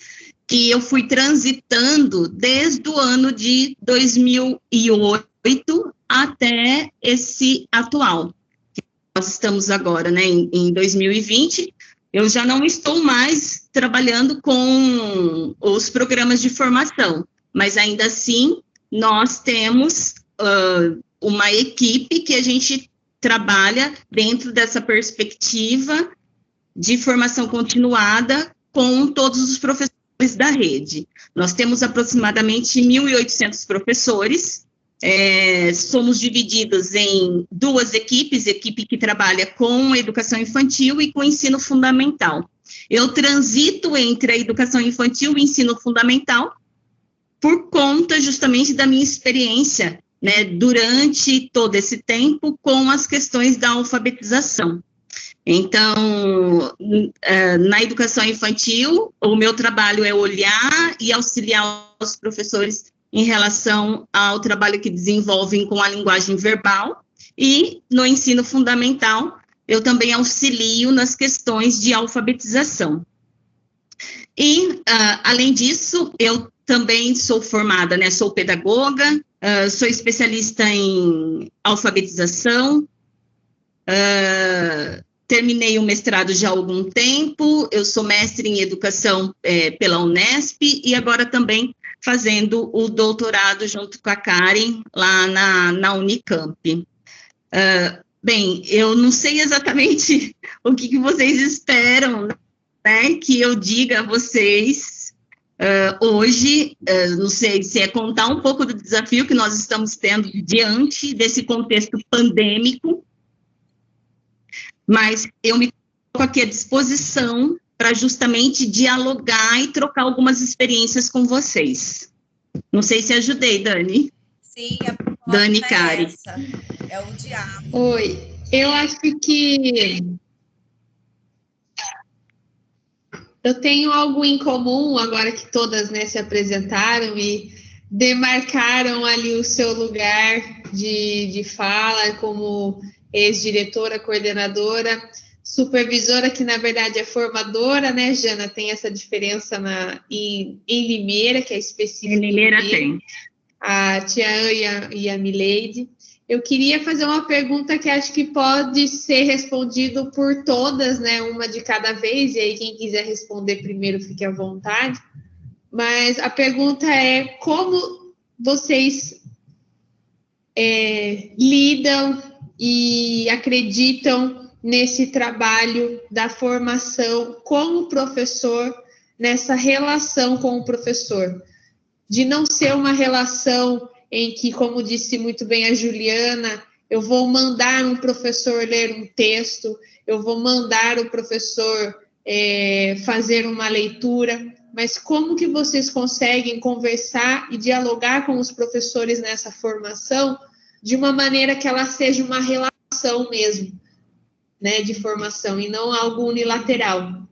que eu fui transitando desde o ano de 2008 até esse atual, que nós estamos agora, né, em 2020. Eu já não estou mais trabalhando com os programas de formação, mas ainda assim nós temos uma equipe que a gente trabalha dentro dessa perspectiva de formação continuada com todos os professores da rede. Nós temos aproximadamente 1.800 professores, somos divididos em duas equipes, equipe que trabalha com educação infantil e com ensino fundamental. Eu transito entre a educação infantil e o ensino fundamental por conta justamente da minha experiência, né, durante todo esse tempo com as questões da alfabetização. Então, na educação infantil, o meu trabalho é olhar e auxiliar os professores em relação ao trabalho que desenvolvem com a linguagem verbal, e no ensino fundamental, eu também auxilio nas questões de alfabetização. E, além disso, eu também sou formada, né, sou pedagoga, sou especialista em alfabetização, terminei o mestrado já há algum tempo, eu sou mestre em educação pela Unesp, e agora também fazendo o doutorado junto com a Karen, lá na Unicamp. Bem, eu não sei exatamente o que vocês esperam, né, que eu diga a vocês hoje. Não sei se é contar um pouco do desafio que nós estamos tendo diante desse contexto pandêmico, mas eu me coloco aqui à disposição para justamente dialogar e trocar algumas experiências com vocês. Não sei se ajudei, Dani. Sim, a proposta Dani, Kari. É o diálogo. Oi, eu acho que eu tenho algo em comum, agora que todas, né, se apresentaram e demarcaram ali o seu lugar de fala como ex-diretora, coordenadora, supervisora, que na verdade é formadora, né, Jana? Tem essa diferença em Limeira, que é específica. Em Limeira tem. A tia Ana e a Mileide. Eu queria fazer uma pergunta que acho que pode ser respondido por todas, né? Uma de cada vez, e aí quem quiser responder primeiro, fique à vontade. Mas a pergunta é: como vocês lidam e acreditam nesse trabalho da formação com o professor, nessa relação com o professor? De não ser uma relação em que, como disse muito bem a Juliana, eu vou mandar um professor ler um texto, eu vou mandar o professor fazer uma leitura, mas como que vocês conseguem conversar e dialogar com os professores nessa formação de uma maneira que ela seja uma relação mesmo, né, de formação, e não algo unilateral?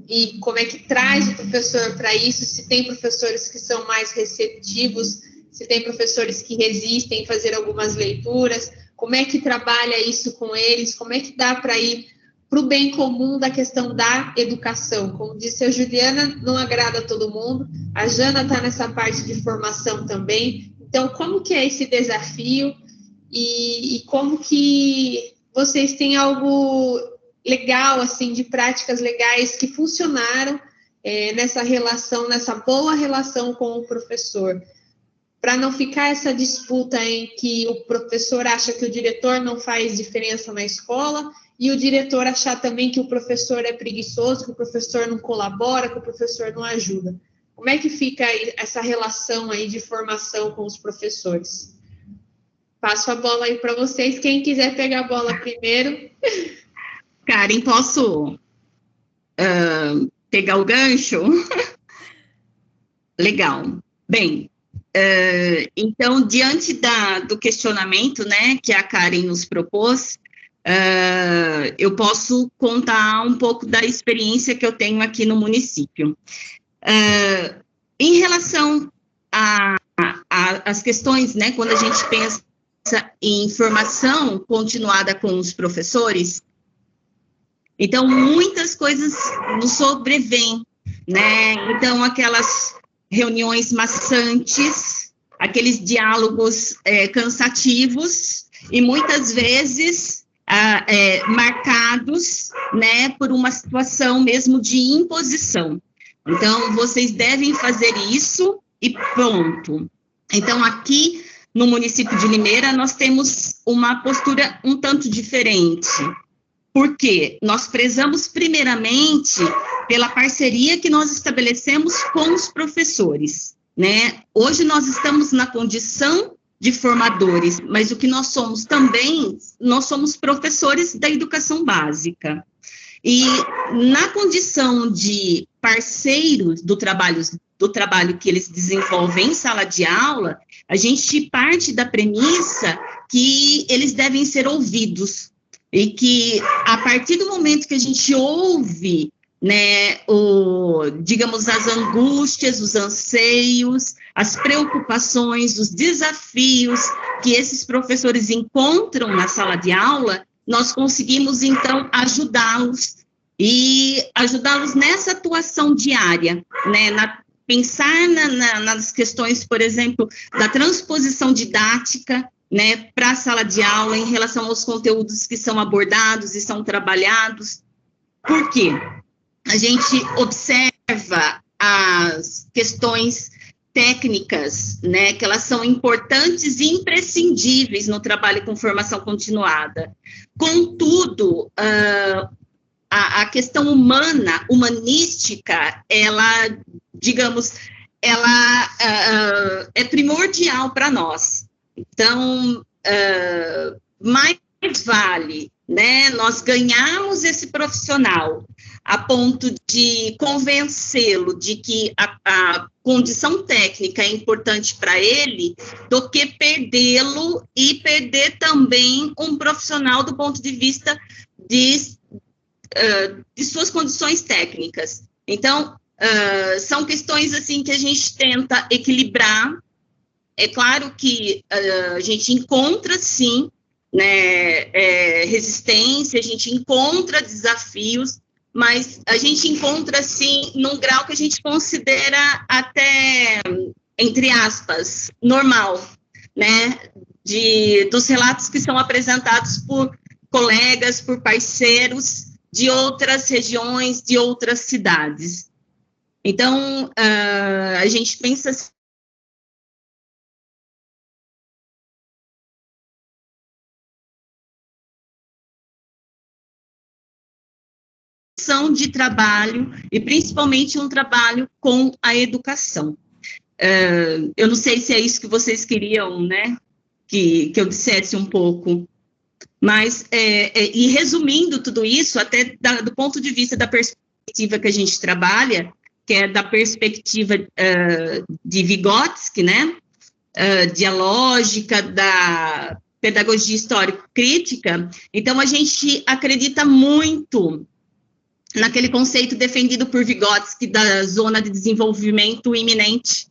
E como é que traz o professor para isso? Se tem professores que são mais receptivos, se tem professores que resistem a fazer algumas leituras, como é que trabalha isso com eles? Como é que dá para ir para o bem comum da questão da educação? Como disse a Juliana, não agrada a todo mundo, a Jana está nessa parte de formação também. Então, como que é esse desafio? E como que vocês têm algo legal, assim, de práticas legais que funcionaram nessa relação, nessa boa relação com o professor, para não ficar essa disputa em que o professor acha que o diretor não faz diferença na escola e o diretor achar também que o professor é preguiçoso, que o professor não colabora, que o professor não ajuda. Como é que fica essa relação aí de formação com os professores? Passo a bola aí para vocês. Quem quiser pegar a bola primeiro. Karen, posso pegar o gancho? Legal. Bem, então, diante do questionamento, né, que a Karen nos propôs, eu posso contar um pouco da experiência que eu tenho aqui no município. Em relação às questões, né, quando a gente pensa em formação continuada com os professores, então, muitas coisas nos sobrevêm, né? Então, aquelas reuniões maçantes, aqueles diálogos cansativos e muitas vezes marcados, né, por uma situação mesmo de imposição. Então, vocês devem fazer isso e pronto. Então, aqui no município de Limeira, nós temos uma postura um tanto diferente. Porque nós prezamos primeiramente pela parceria que nós estabelecemos com os professores, né? Hoje nós estamos na condição de formadores, mas o que nós somos também, nós somos professores da educação básica. E na condição de parceiros do trabalho que eles desenvolvem em sala de aula, a gente parte da premissa que eles devem ser ouvidos, e que, a partir do momento que a gente ouve, né, digamos, as angústias, os anseios, as preocupações, os desafios que esses professores encontram na sala de aula, nós conseguimos, então, ajudá-los nessa atuação diária, né, pensar nas questões, por exemplo, da transposição didática, né, para a sala de aula em relação aos conteúdos que são abordados e são trabalhados. Por quê? A gente observa as questões técnicas, né, que elas são importantes e imprescindíveis no trabalho com formação continuada. Contudo, a questão humanística, ela, digamos, ela é primordial para nós. Então, mais vale, né, nós ganharmos esse profissional a ponto de convencê-lo de que a condição técnica é importante para ele, do que perdê-lo e perder também um profissional do ponto de vista de suas condições técnicas. Então, são questões assim que a gente tenta equilibrar. É claro que a gente encontra, sim, né, resistência, a gente encontra desafios, mas a gente encontra, sim, num grau que a gente considera até, entre aspas, normal, né, dos relatos que são apresentados por colegas, por parceiros de outras regiões, de outras cidades. Então, a gente pensa assim, de trabalho e principalmente um trabalho com a educação. Eu não sei se é isso que vocês queriam, né, que eu dissesse um pouco, mas, e resumindo tudo isso, até do ponto de vista da perspectiva que a gente trabalha, que é da perspectiva de Vygotsky, né, dialógica, da pedagogia histórico-crítica, então a gente acredita muito naquele conceito defendido por Vygotsky da zona de desenvolvimento iminente,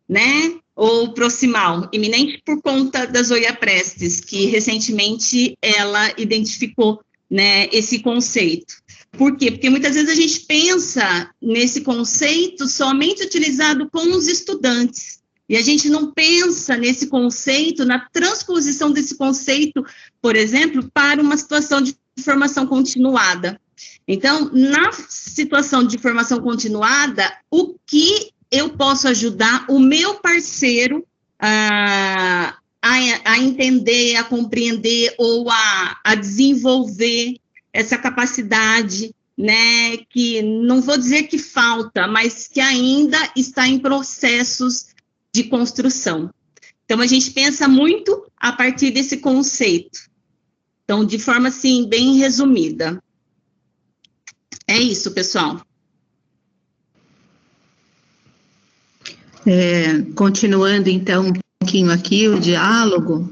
né, ou proximal, iminente por conta da Zoya Prestes, que recentemente ela identificou, né, esse conceito. Por quê? Porque muitas vezes a gente pensa nesse conceito somente utilizado com os estudantes, e a gente não pensa nesse conceito, na transposição desse conceito, por exemplo, para uma situação de formação continuada. Então, na situação de formação continuada, o que eu posso ajudar o meu parceiro a entender, a compreender ou a desenvolver essa capacidade, né, que não vou dizer que falta, mas que ainda está em processos de construção. Então, a gente pensa muito a partir desse conceito. Então, de forma, assim, bem resumida. É isso, pessoal. Continuando, então, um pouquinho aqui o diálogo,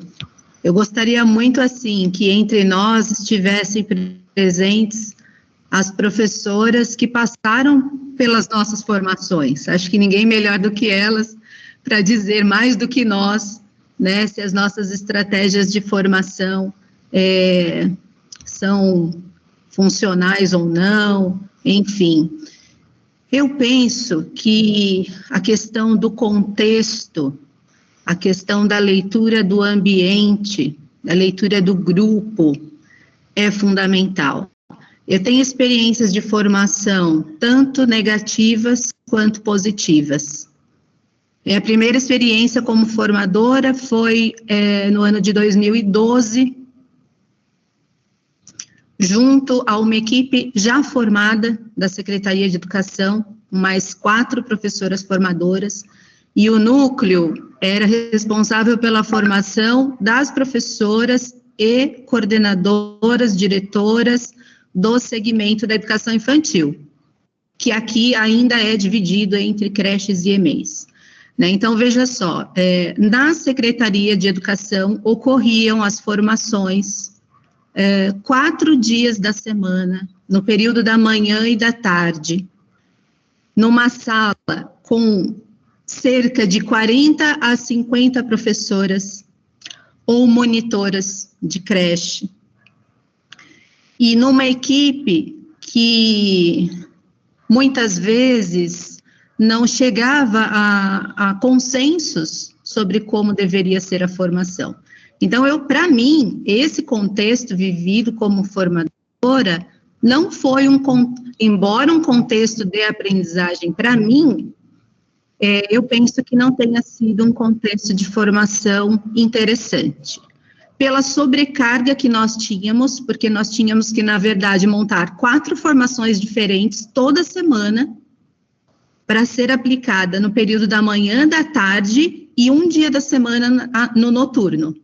eu gostaria muito, assim, que entre nós estivessem presentes as professoras que passaram pelas nossas formações. Acho que ninguém melhor do que elas para dizer mais do que nós, né, se as nossas estratégias de formação são funcionais ou não, enfim. Eu penso que a questão do contexto, a questão da leitura do ambiente, da leitura do grupo, é fundamental. Eu tenho experiências de formação, tanto negativas quanto positivas. Minha primeira experiência como formadora foi no ano de 2012, junto a uma equipe já formada da Secretaria de Educação, mais 4 professoras formadoras, e o núcleo era responsável pela formação das professoras e coordenadoras, diretoras do segmento da educação infantil, que aqui ainda é dividido entre creches e EMEIs. Né? Então, veja só, na Secretaria de Educação ocorriam as formações 4 dias da semana, no período da manhã e da tarde, numa sala com cerca de 40 a 50 professoras ou monitoras de creche, e numa equipe que muitas vezes não chegava a consensos sobre como deveria ser a formação. Então, para mim, esse contexto vivido como formadora não foi embora um contexto de aprendizagem para mim, eu penso que não tenha sido um contexto de formação interessante. Pela sobrecarga que nós tínhamos, porque nós tínhamos que, na verdade, montar 4 formações diferentes toda semana para ser aplicada no período da manhã, da tarde e um dia da semana no noturno.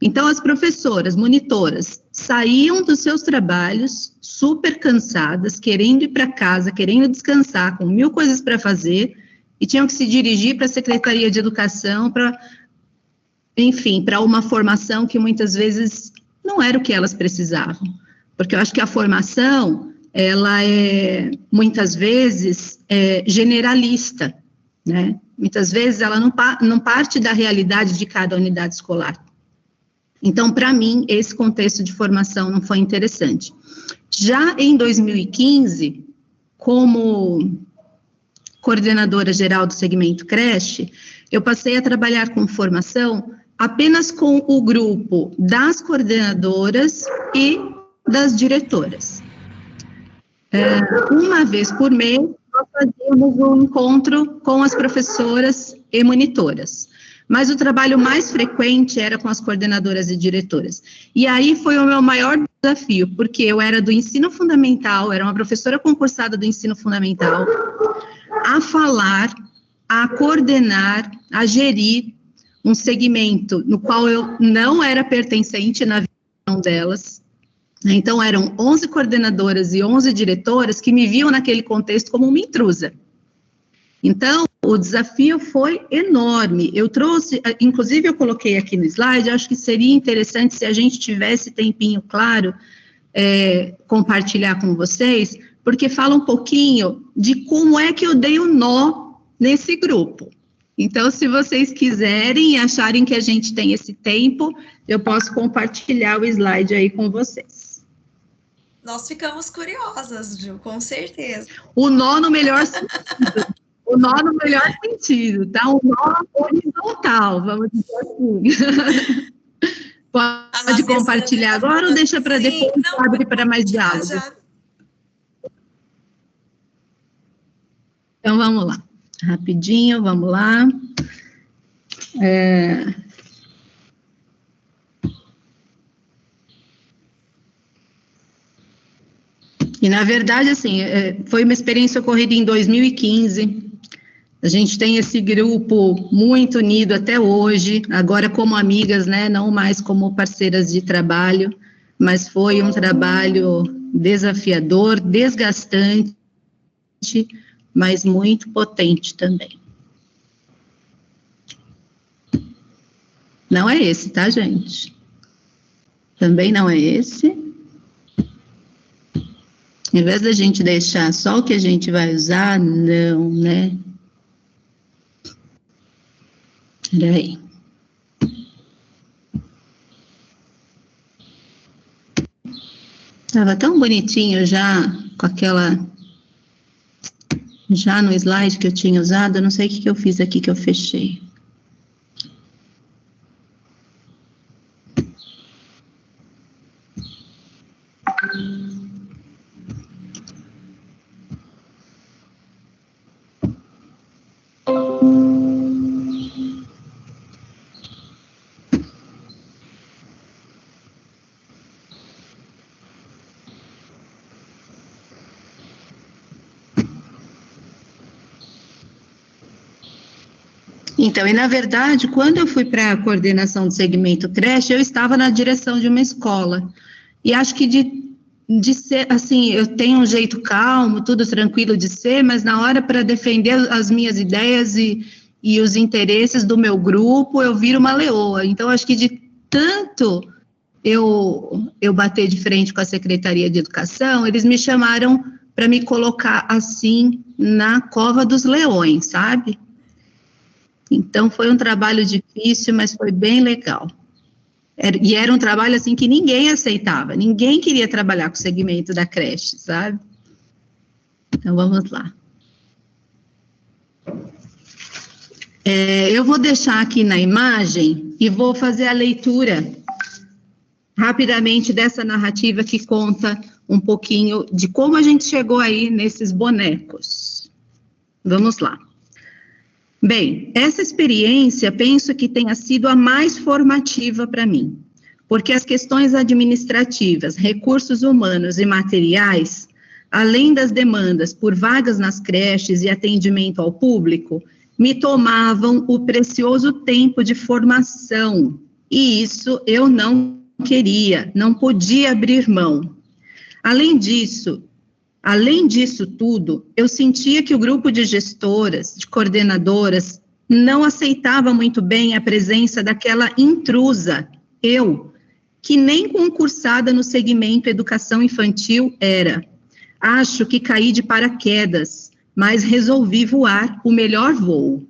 Então, as professoras, monitoras, saíam dos seus trabalhos super cansadas, querendo ir para casa, querendo descansar, com 1000 coisas para fazer, e tinham que se dirigir para a Secretaria de Educação, enfim, para uma formação que muitas vezes não era o que elas precisavam. Porque eu acho que a formação, ela muitas vezes, generalista, né? Muitas vezes ela não parte da realidade de cada unidade escolar. Então, para mim, esse contexto de formação não foi interessante. Já em 2015, como coordenadora geral do segmento creche, eu passei a trabalhar com formação apenas com o grupo das coordenadoras e das diretoras. Uma vez por mês, nós fazíamos um encontro com as professoras e monitoras. Mas o trabalho mais frequente era com as coordenadoras e diretoras. E aí foi o meu maior desafio, porque eu era do ensino fundamental, era uma professora concursada do ensino fundamental, a falar, a coordenar, a gerir um segmento no qual eu não era pertencente na visão delas. Então, eram 11 coordenadoras e 11 diretoras que me viam naquele contexto como uma intrusa. Então, o desafio foi enorme. Eu trouxe, inclusive eu coloquei aqui no slide, acho que seria interessante se a gente tivesse tempinho, claro, compartilhar com vocês, porque fala um pouquinho de como é que eu dei o nó nesse grupo. Então, se vocês quiserem e acharem que a gente tem esse tempo, eu posso compartilhar o slide aí com vocês. Nós ficamos curiosas, Ju, com certeza. O nó no melhor sentido. O nó no melhor sentido, tá? Um nó horizontal, vamos dizer assim. Pode compartilhar agora ou deixa para depois, abre para mais diálogo? Então, vamos lá. Rapidinho, vamos lá. E, na verdade, assim, foi uma experiência ocorrida em 2015. A gente tem esse grupo muito unido até hoje, agora como amigas, né, não mais como parceiras de trabalho, mas foi um trabalho desafiador, desgastante, mas muito potente também. Não é esse, tá, gente? Também não é esse. Em vez da gente deixar só o que a gente vai usar, não, né? Peraí. Estava tão bonitinho já, com aquela... Já no slide que eu tinha usado, eu não sei o que eu fiz aqui que eu fechei. Então, e na verdade, quando eu fui para a coordenação do segmento creche, eu estava na direção de uma escola. E acho que de ser, assim, eu tenho um jeito calmo, tudo tranquilo de ser, mas na hora para defender as minhas ideias e os interesses do meu grupo, eu viro uma leoa. Então, acho que de tanto eu bater de frente com a Secretaria de Educação, eles me chamaram para me colocar, assim, na cova dos leões, sabe? Então, foi um trabalho difícil, mas foi bem legal. E era um trabalho, assim, que ninguém aceitava. Ninguém queria trabalhar com o segmento da creche, sabe? Então, vamos lá. Eu vou deixar aqui na imagem e vou fazer a leitura rapidamente dessa narrativa que conta um pouquinho de como a gente chegou aí nesses bonecos. Vamos lá. Bem, essa experiência penso que tenha sido a mais formativa para mim, porque as questões administrativas, recursos humanos e materiais, além das demandas por vagas nas creches e atendimento ao público, me tomavam o precioso tempo de formação, e isso eu não queria, não podia abrir mão. Além disso tudo, eu sentia que o grupo de gestoras, de coordenadoras, não aceitava muito bem a presença daquela intrusa, eu, que nem concursada no segmento educação infantil era. Acho que caí de paraquedas, mas resolvi voar o melhor voo.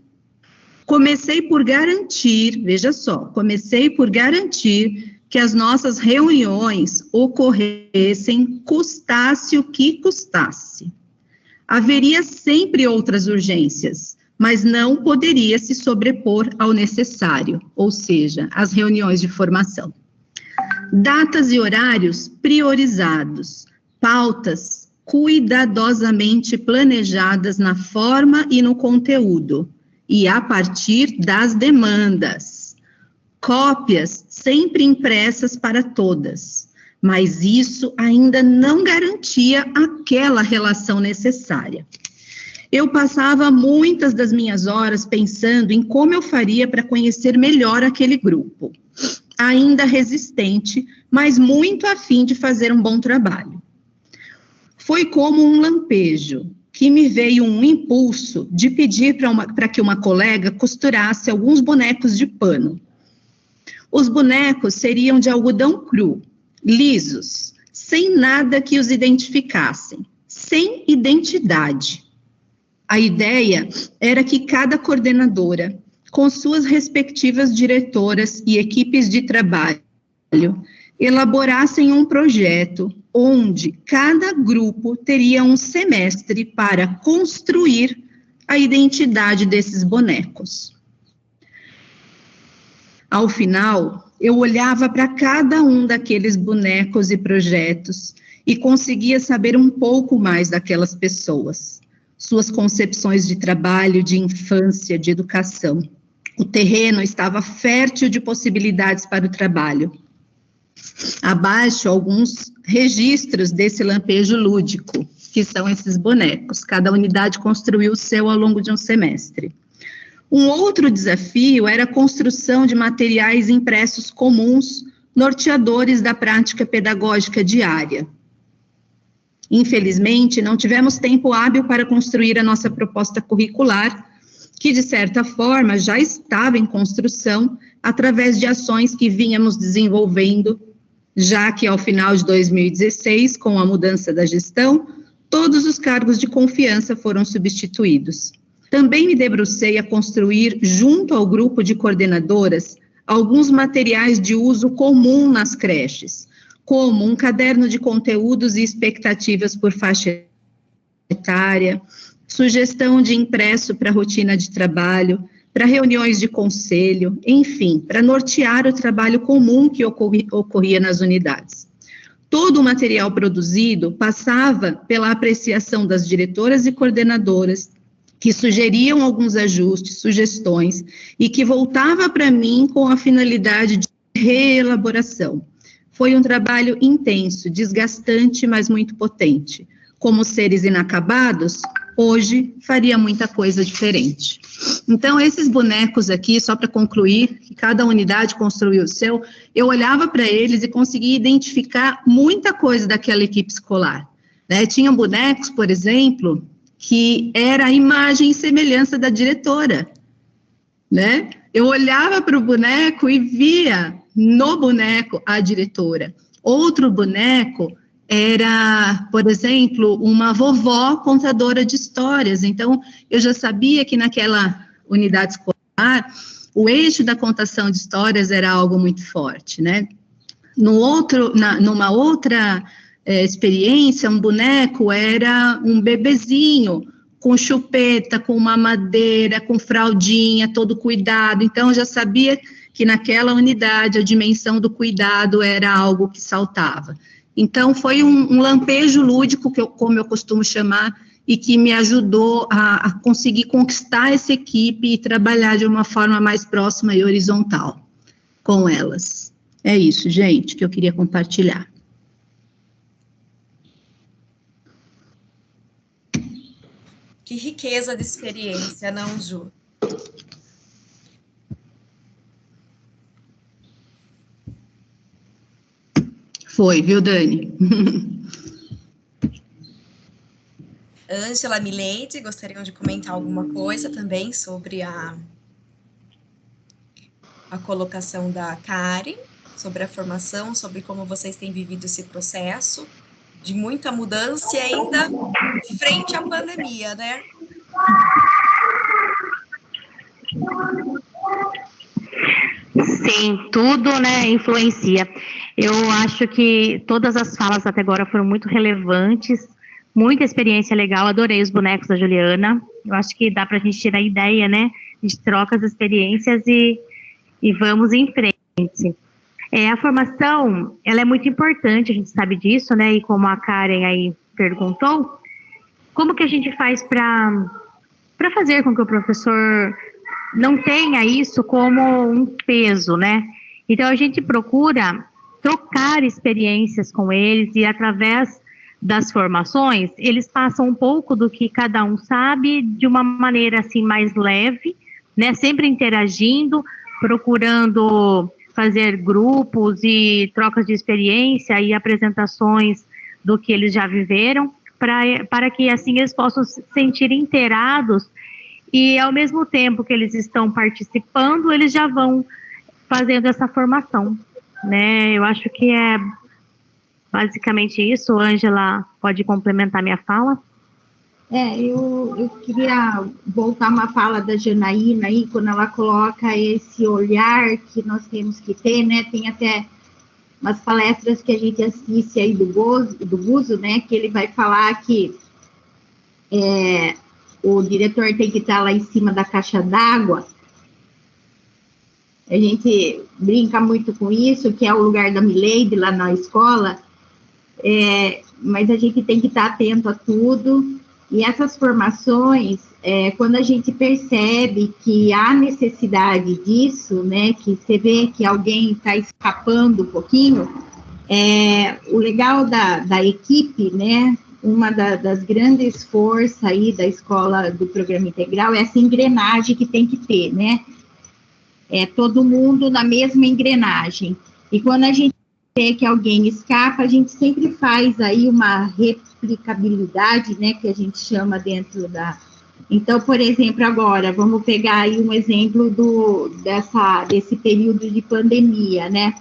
Comecei por garantir que as nossas reuniões ocorressem, custasse o que custasse. Haveria sempre outras urgências, mas não poderia se sobrepor ao necessário, ou seja, as reuniões de formação. Datas e horários priorizados, pautas cuidadosamente planejadas na forma e no conteúdo, e a partir das demandas. Cópias sempre impressas para todas, mas isso ainda não garantia aquela relação necessária. Eu passava muitas das minhas horas pensando em como eu faria para conhecer melhor aquele grupo, ainda resistente, mas muito a fim de fazer um bom trabalho. Foi como um lampejo, que me veio um impulso de pedir para que uma colega costurasse alguns bonecos de pano. Os bonecos seriam de algodão cru, lisos, sem nada que os identificassem, sem identidade. A ideia era que cada coordenadora, com suas respectivas diretoras e equipes de trabalho, elaborassem um projeto onde cada grupo teria um semestre para construir a identidade desses bonecos. Ao final, eu olhava para cada um daqueles bonecos e projetos e conseguia saber um pouco mais daquelas pessoas, suas concepções de trabalho, de infância, de educação. O terreno estava fértil de possibilidades para o trabalho. Abaixo, alguns registros desse lampejo lúdico, que são esses bonecos. Cada unidade construiu o seu ao longo de um semestre. Um outro desafio era a construção de materiais impressos comuns, norteadores da prática pedagógica diária. Infelizmente, não tivemos tempo hábil para construir a nossa proposta curricular, que, de certa forma, já estava em construção através de ações que vínhamos desenvolvendo, já que, ao final de 2016, com a mudança da gestão, todos os cargos de confiança foram substituídos. Também me debrucei a construir, junto ao grupo de coordenadoras, alguns materiais de uso comum nas creches, como um caderno de conteúdos e expectativas por faixa etária, sugestão de impresso para rotina de trabalho, para reuniões de conselho, enfim, para nortear o trabalho comum que ocorria nas unidades. Todo o material produzido passava pela apreciação das diretoras e coordenadoras, que sugeriam alguns ajustes, sugestões, e que voltava para mim com a finalidade de reelaboração. Foi um trabalho intenso, desgastante, mas muito potente. Como seres inacabados, hoje faria muita coisa diferente. Então, esses bonecos aqui, só para concluir, que cada unidade construiu o seu, eu olhava para eles e conseguia identificar muita coisa daquela equipe escolar, né? Tinham bonecos, por exemplo, que era a imagem e semelhança da diretora, né? Eu olhava para o boneco e via no boneco a diretora. Outro boneco era, por exemplo, uma vovó contadora de histórias. Então, eu já sabia que naquela unidade escolar, o eixo da contação de histórias era algo muito forte, né? Numa outra experiência, um boneco era um bebezinho, com chupeta, com mamadeira, com fraldinha, todo cuidado. Então, eu já sabia que naquela unidade a dimensão do cuidado era algo que saltava. Então, foi um lampejo lúdico, como eu costumo chamar, e que me ajudou a conseguir conquistar essa equipe e trabalhar de uma forma mais próxima e horizontal com elas. É isso, gente, que eu queria compartilhar. Que riqueza de experiência, não, Ju? Foi, viu, Dani? Ângela, Mileide, gostariam de comentar alguma coisa também sobre a colocação da Karen, sobre a formação, sobre como vocês têm vivido esse processo de muita mudança e ainda frente à pandemia, né? Sim, tudo, né, influencia. Eu acho que todas as falas até agora foram muito relevantes, muita experiência legal, adorei os bonecos da Juliana. Eu acho que dá para a gente tirar a ideia, né? A gente troca as experiências e vamos em frente. A formação, ela é muito importante, a gente sabe disso, né? E como a Karen aí perguntou, como que a gente faz para fazer com que o professor não tenha isso como um peso, né? Então, a gente procura trocar experiências com eles e, através das formações, eles passam um pouco do que cada um sabe de uma maneira, assim, mais leve, né? Sempre interagindo, procurando fazer grupos e trocas de experiência e apresentações do que eles já viveram, para que, assim, eles possam se sentir inteirados e, ao mesmo tempo que eles estão participando, eles já vão fazendo essa formação, né? Eu acho que é basicamente isso. Ângela pode complementar minha fala? Eu queria voltar uma fala da Janaína aí, quando ela coloca esse olhar que nós temos que ter, né? Tem até umas palestras que a gente assiste aí do Buzo, né? Que ele vai falar que o diretor tem que estar lá em cima da caixa d'água. A gente brinca muito com isso, que é o lugar da Mileide lá na escola, mas a gente tem que estar atento a tudo E essas formações, quando a gente percebe que há necessidade disso, né, que você vê que alguém está escapando um pouquinho, o legal da equipe, né, uma das grandes forças aí da escola do programa integral é essa engrenagem que tem que ter, né, todo mundo na mesma engrenagem. E quando a gente vê que alguém escapa, a gente sempre faz aí uma replicabilidade, né, que a gente chama dentro da... Então, por exemplo, agora, vamos pegar aí um exemplo desse período de pandemia, né?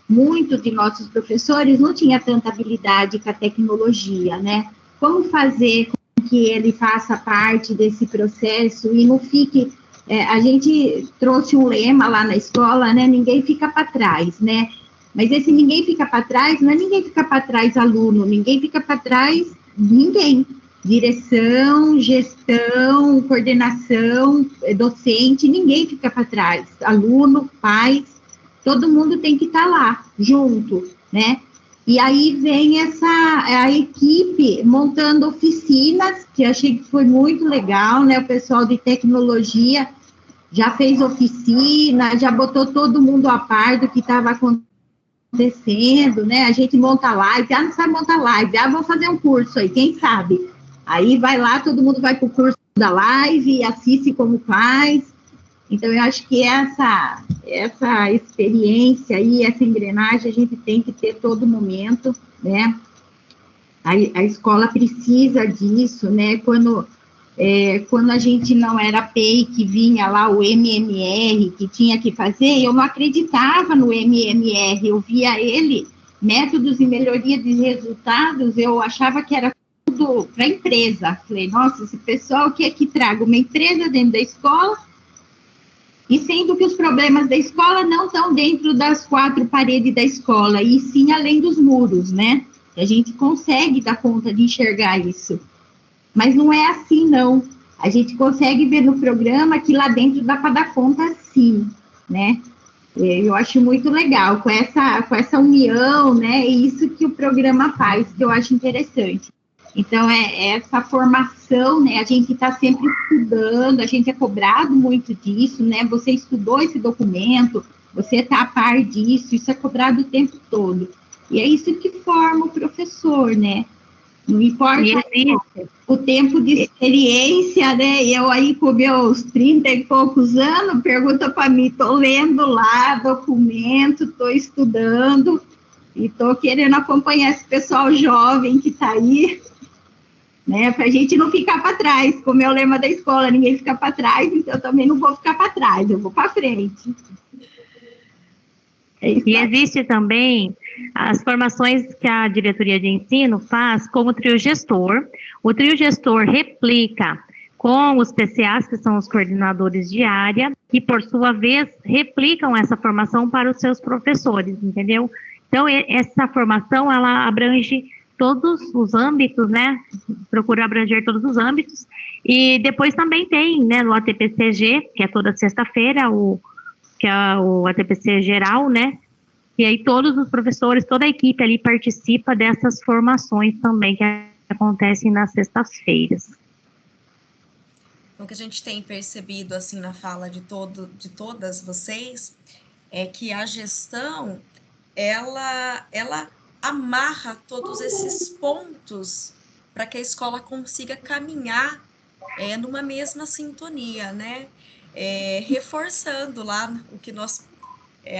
Muitos de nossos professores não tinham tanta habilidade com a tecnologia, né? Como fazer com que ele faça parte desse processo e não fique... a gente trouxe um lema lá na escola, né? Ninguém fica para trás, né? Mas esse ninguém fica para trás, não é ninguém fica para trás aluno, ninguém fica para trás ninguém. Direção, gestão, coordenação, docente, ninguém fica para trás. Aluno, pais, todo mundo tem que estar lá, junto, né? E aí vem a equipe montando oficinas, que eu achei que foi muito legal, né? O pessoal de tecnologia já fez oficina, já botou todo mundo a par do que estava acontecendo, né? A gente monta live, não sabe montar live, vou fazer um curso aí, quem sabe? Aí vai lá, todo mundo vai para o curso da live, assiste como faz. Então, eu acho que essa experiência aí, essa engrenagem, a gente tem que ter todo momento, né? A escola precisa disso, né? Quando a gente não era PEI, que vinha lá o MMR, que tinha que fazer, eu não acreditava no MMR, eu via ele, métodos de melhoria de resultados, eu achava que era tudo para a empresa. Falei, nossa, esse pessoal quer que traga uma empresa dentro da escola, e sendo que os problemas da escola não estão dentro das 4 paredes da escola, e sim além dos muros, né? A gente consegue dar conta de enxergar isso. Mas não é assim, não. A gente consegue ver no programa que lá dentro dá para dar conta, sim, né? Eu acho muito legal, com essa união, né? É isso que o programa faz, que eu acho interessante. Então, essa formação, né? A gente está sempre estudando, a gente é cobrado muito disso, né? Você estudou esse documento, você está a par disso, isso é cobrado o tempo todo. E é isso que forma o professor, né? Não importa o tempo de experiência, né? Eu aí com meus 30 e poucos anos, pergunta para mim, estou lendo lá documento, estou estudando e estou querendo acompanhar esse pessoal jovem que está aí, né? Para a gente não ficar para trás, como é o lema da escola, ninguém fica para trás, então eu também não vou ficar para trás, eu vou para frente. E existe também as formações que a diretoria de ensino faz com o trio gestor. O trio gestor replica com os PCAs, que são os coordenadores de área, que por sua vez replicam essa formação para os seus professores, entendeu? Então, essa formação, ela abrange todos os âmbitos, né? Procura abranger todos os âmbitos. E depois também tem, né, no ATPCG, que é toda sexta-feira, que é o ATPC geral, né? E aí todos os professores, toda a equipe ali participa dessas formações também que acontecem nas sextas-feiras. O que a gente tem percebido, assim, na fala de todas vocês, é que a gestão, ela amarra todos esses pontos para que a escola consiga caminhar numa mesma sintonia, né? Reforçando lá o que nós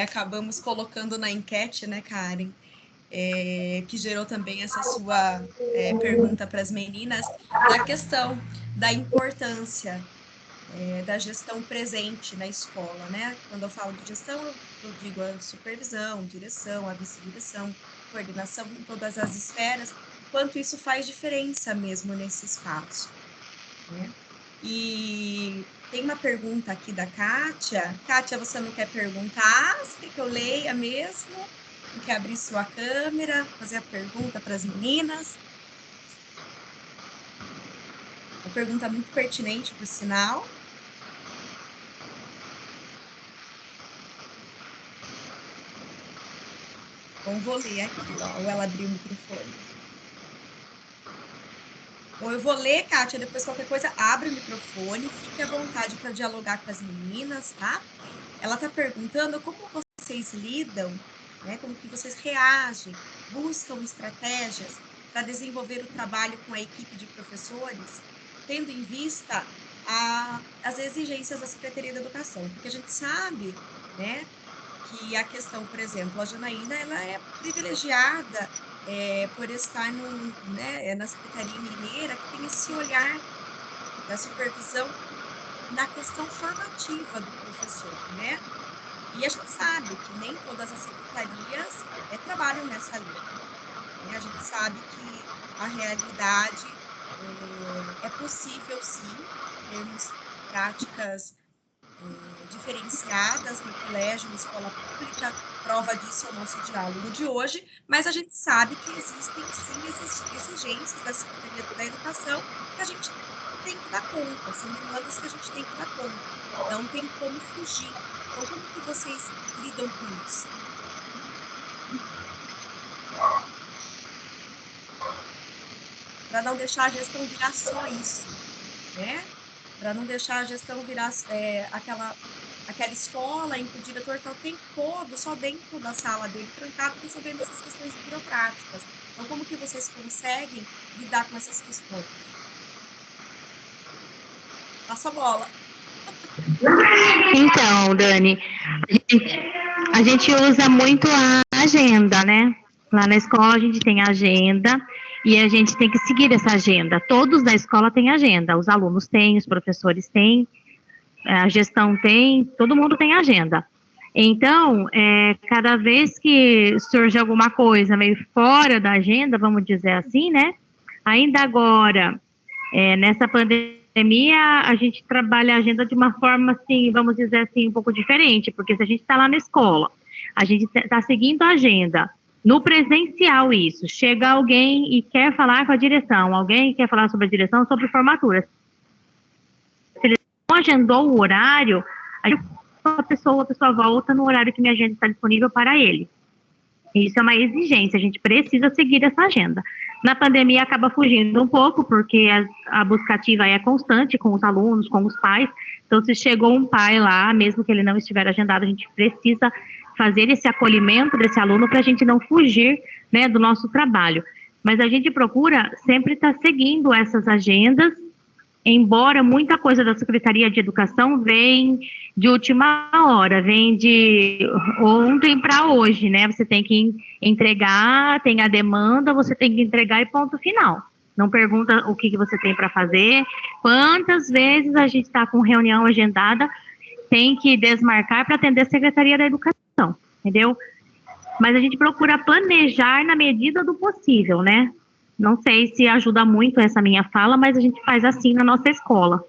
acabamos colocando na enquete, né, Karen? Que gerou também essa sua pergunta para as meninas, da questão da importância da gestão presente na escola, né? Quando eu falo de gestão, eu digo a supervisão, direção, a vice-direção, coordenação em todas as esferas, quanto isso faz diferença mesmo nesse espaço, né? E tem uma pergunta aqui da Kátia. Kátia, você não quer perguntar? Você quer que eu leia mesmo? Não quer abrir sua câmera, fazer a pergunta para as meninas? Uma pergunta muito pertinente, por sinal. Bom, vou ler aqui, ó, ou ela abriu o microfone. Bom, eu vou ler, Kátia, depois qualquer coisa, abre o microfone, fique à vontade para dialogar com as meninas, tá? Ela está perguntando como vocês lidam, né, como que vocês reagem, buscam estratégias para desenvolver o trabalho com a equipe de professores, tendo em vista as exigências da Secretaria da Educação, porque a gente sabe, né, que a questão, por exemplo, a Janaína, ela é privilegiada por estar na Secretaria Mineira, que tem esse olhar da supervisão na questão formativa do professor, né? E a gente sabe que nem todas as secretarias trabalham nessa linha, né? A gente sabe que a realidade é possível, sim, termos práticas diferenciadas no colégio, na escola pública, prova disso é o nosso diálogo de hoje, mas a gente sabe que existem, sim, exigências da Secretaria da Educação que a gente tem que dar conta, são demandas que a gente tem que dar conta, não tem como fugir. Então, como que vocês lidam com isso? Para não deixar a gestão virar só isso, né? Para não deixar a gestão virar aquela escola em que o diretor está o tempo todo só dentro da sala dele, trancado, resolvendo essas questões burocráticas. Então, como que vocês conseguem lidar com essas questões? Passa a bola. Então, Dani, a gente usa muito a agenda, né? Lá na escola a gente tem a agenda e a gente tem que seguir essa agenda. Todos da escola têm agenda, os alunos têm, os professores têm, a gestão tem, todo mundo tem agenda. Então, cada vez que surge alguma coisa meio fora da agenda, vamos dizer assim, né? Ainda agora, nessa pandemia, a gente trabalha a agenda de uma forma, assim, vamos dizer assim, um pouco diferente, porque se a gente está lá na escola, a gente está seguindo a agenda, no presencial isso, chega alguém e quer falar com a direção, alguém quer falar sobre a direção, sobre formatura. Se ele não agendou o horário, a pessoa volta no horário que minha agenda está disponível para ele. Isso é uma exigência, a gente precisa seguir essa agenda. Na pandemia acaba fugindo um pouco, porque a busca ativa é constante com os alunos, com os pais. Então, se chegou um pai lá, mesmo que ele não estiver agendado, a gente precisa fazer esse acolhimento desse aluno para a gente não fugir, né, do nosso trabalho. Mas a gente procura sempre estar seguindo essas agendas, embora muita coisa da Secretaria de Educação vem de última hora, vem de ontem para hoje, né? Você tem que entregar, tem a demanda, você tem que entregar e ponto final. Não pergunta o que você tem para fazer. Quantas vezes a gente está com reunião agendada, tem que desmarcar para atender a Secretaria da Educação, entendeu? Mas a gente procura planejar na medida do possível, né? Não sei se ajuda muito essa minha fala, mas a gente faz assim na nossa escola.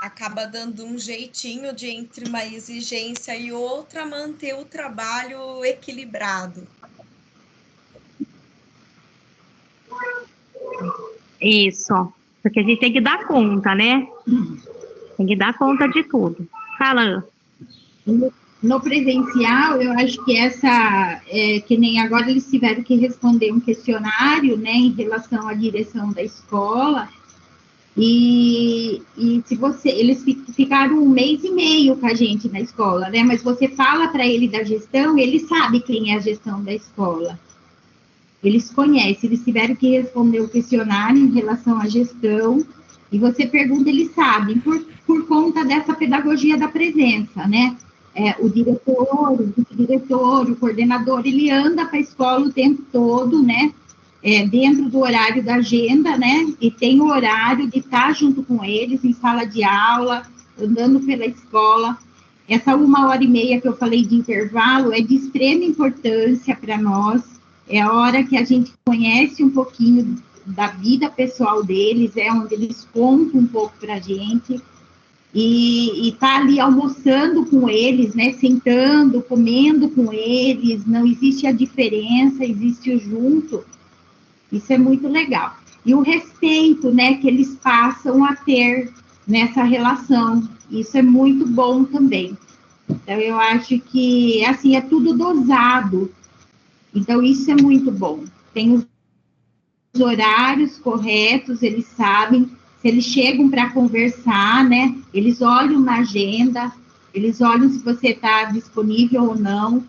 Acaba dando um jeitinho de, entre uma exigência e outra, manter o trabalho equilibrado. Isso, porque a gente tem que dar conta, né? Tem que dar conta de tudo. Fala. No presencial, eu acho que que nem agora eles tiveram que responder um questionário, né, em relação à direção da escola, e eles ficaram 1 mês e meio com a gente na escola, né, mas você fala para ele da gestão, ele sabe quem é a gestão da escola. Eles conhecem, eles tiveram que responder o questionário em relação à gestão, e você pergunta, eles sabem, por conta dessa pedagogia da presença, né? O diretor, o vice-diretor, o coordenador, ele anda para a escola o tempo todo, né? Dentro do horário da agenda, né? E tem o horário de estar junto com eles em sala de aula, andando pela escola. Essa 1h30 que eu falei de intervalo é de extrema importância para nós. É a hora que a gente conhece um pouquinho da vida pessoal deles, onde eles contam um pouco para a gente. E tá ali almoçando com eles, né, sentando, comendo com eles, não existe a diferença, existe o junto, isso é muito legal. E o respeito, né, que eles passam a ter nessa relação, isso é muito bom também. Então, eu acho que, assim, é tudo dosado, então isso é muito bom. Tem os horários corretos, eles sabem, se eles chegam para conversar, né? Eles olham na agenda, eles olham se você está disponível ou não.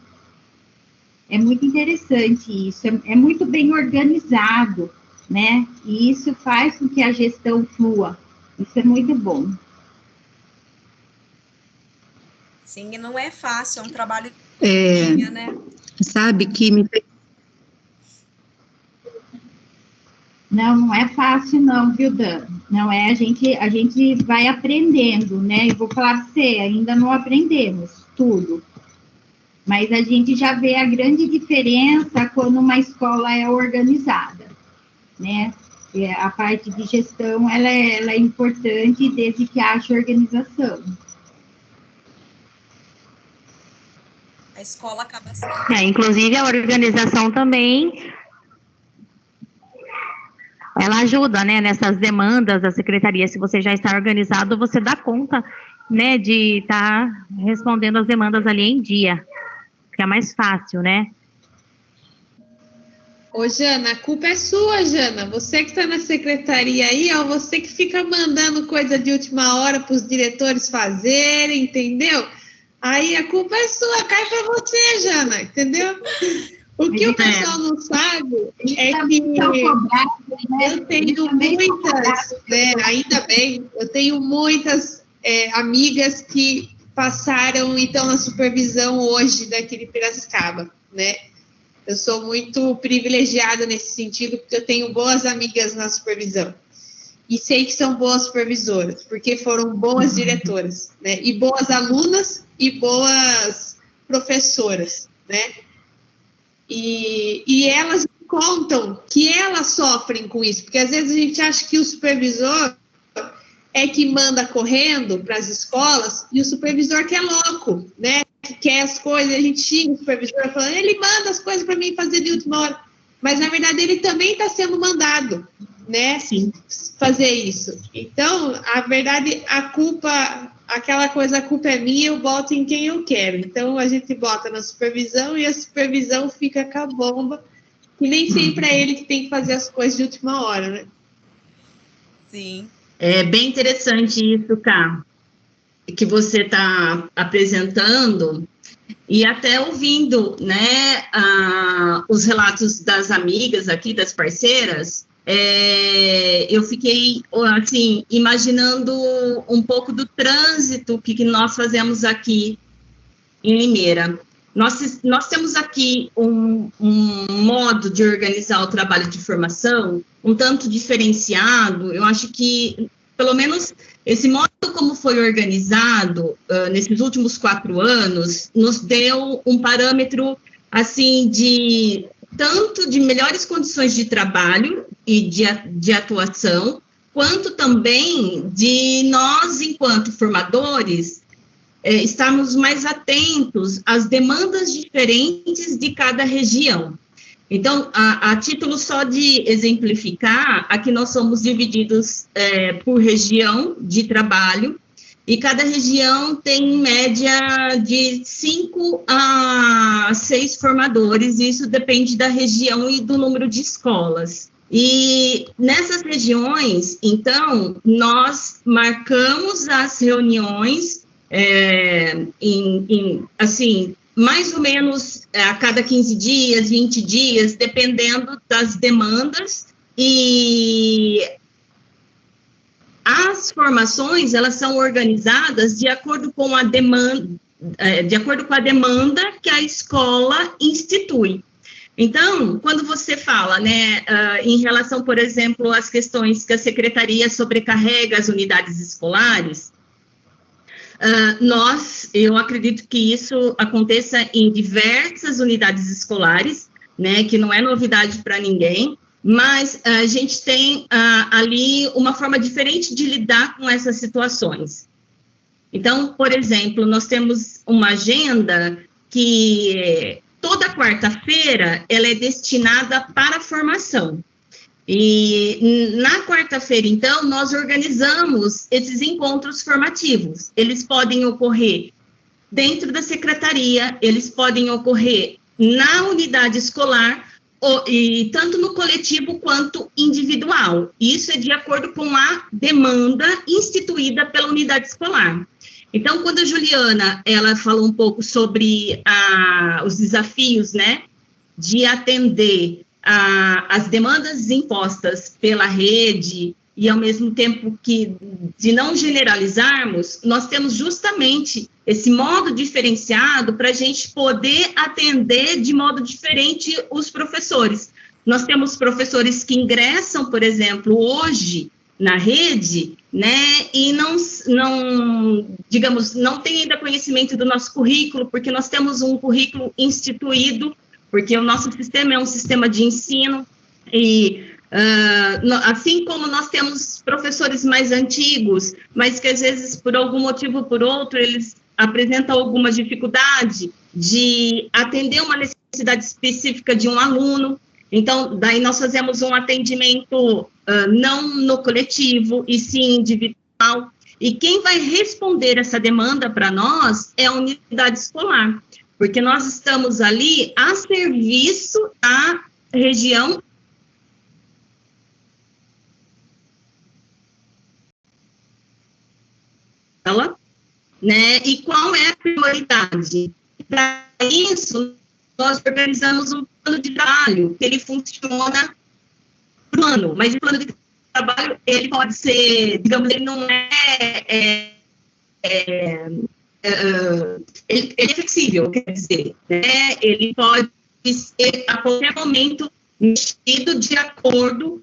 É muito interessante isso, é muito bem organizado, né? E isso faz com que a gestão flua. Isso é muito bom. Sim, não é fácil, é um trabalho né? Sabe que me... Não é fácil não, viu, Dan? Não é, a gente vai aprendendo, né? Eu vou falar para você, ainda não aprendemos tudo. Mas a gente já vê a grande diferença quando uma escola é organizada, né? A parte de gestão, ela é importante desde que haja organização. A escola acaba sendo... Inclusive, a organização também, ela ajuda, né, nessas demandas da secretaria. Se você já está organizado, você dá conta, né, de estar respondendo as demandas ali em dia. Fica mais fácil, né? Ô, Jana, a culpa é sua, Jana. Você que está na secretaria aí, ó, você que fica mandando coisa de última hora para os diretores fazerem, entendeu? Aí a culpa é sua, cai para você, Jana, entendeu? O que o pessoal não sabe é que eu tenho muitas, né, ainda bem, eu tenho muitas amigas que passaram e estão na supervisão hoje daqui de Piracicaba, né? Eu sou muito privilegiada nesse sentido, porque eu tenho boas amigas na supervisão. E sei que são boas supervisoras, porque foram boas diretoras, né? E boas alunas e boas professoras, né? E elas contam que elas sofrem com isso, porque às vezes a gente acha que o supervisor é que manda correndo para as escolas, e o supervisor que é louco, né? Que quer as coisas, a gente xinga o supervisor falando, ele manda as coisas para mim fazer de última hora. Mas, na verdade, ele também está sendo mandado, né? Sim. Fazer isso. Então, a verdade, a culpa, aquela coisa, a culpa é minha, eu boto em quem eu quero. Então, a gente bota na supervisão e a supervisão fica com a bomba, e nem sempre é ele que tem que fazer as coisas de última hora, né? Sim. É bem interessante isso, Cá, que você está apresentando, e até ouvindo, né, os relatos das amigas aqui, das parceiras, eu fiquei, assim, imaginando um pouco do trânsito que nós fazemos aqui em Limeira. Nós temos aqui um modo de organizar o trabalho de formação um tanto diferenciado. Eu acho que, pelo menos, esse modo como foi organizado nesses últimos 4 anos, nos deu um parâmetro, assim, tanto de melhores condições de trabalho e de atuação, quanto também de nós, enquanto formadores, estarmos mais atentos às demandas diferentes de cada região. Então, a título só de exemplificar, aqui nós somos divididos por região de trabalho, e cada região tem, em média, de 5 a 6 formadores, e isso depende da região e do número de escolas. E nessas regiões, então, nós marcamos as reuniões, assim, mais ou menos a cada 15 dias, 20 dias, dependendo das demandas, e as formações, elas são organizadas de acordo com a demanda, que a escola institui. Então, quando você fala, né, em relação, por exemplo, às questões que a secretaria sobrecarrega as unidades escolares, eu acredito que isso aconteça em diversas unidades escolares, né, que não é novidade para ninguém, mas a gente tem ali uma forma diferente de lidar com essas situações. Então, por exemplo, nós temos uma agenda que toda quarta-feira ela é destinada para a formação. E na quarta-feira, então, nós organizamos esses encontros formativos. Eles podem ocorrer dentro da secretaria, eles podem ocorrer na unidade escolar, e tanto no coletivo quanto individual. Isso é de acordo com a demanda instituída pela unidade escolar. Então, quando a Juliana, ela falou um pouco sobre os desafios, né, de atender as demandas impostas pela rede e, ao mesmo tempo, de não generalizarmos, nós temos justamente esse modo diferenciado para a gente poder atender de modo diferente os professores. Nós temos professores que ingressam, por exemplo, hoje na rede, né, e digamos, não tem ainda conhecimento do nosso currículo, porque nós temos um currículo instituído, porque o nosso sistema é um sistema de ensino, e assim como nós temos professores mais antigos, mas que às vezes, por algum motivo ou por outro, eles apresentam alguma dificuldade de atender uma necessidade específica de um aluno. Então, daí nós fazemos um atendimento não no coletivo, e sim individual, e quem vai responder essa demanda para nós é a unidade escolar, porque nós estamos ali a serviço da região né? E qual é a prioridade? Para isso, nós organizamos um plano de trabalho, que ele funciona por ano, mas o plano de trabalho, ele pode ser, digamos, ele não ele é flexível, quer dizer, né? Ele pode ser, a qualquer momento, mexido de acordo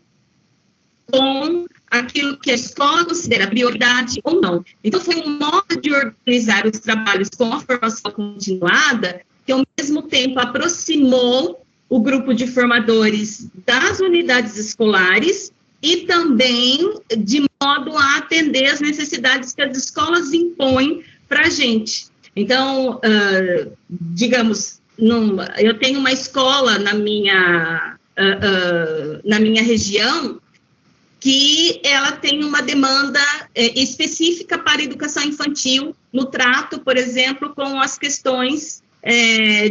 com aquilo que a escola considera prioridade ou não. Então, foi um modo de organizar os trabalhos com a formação continuada, que ao mesmo tempo aproximou o grupo de formadores das unidades escolares e também de modo a atender as necessidades que as escolas impõem para a gente. Então, digamos, eu tenho uma escola na minha região que ela tem uma demanda específica para a educação infantil, no trato, por exemplo, com as questões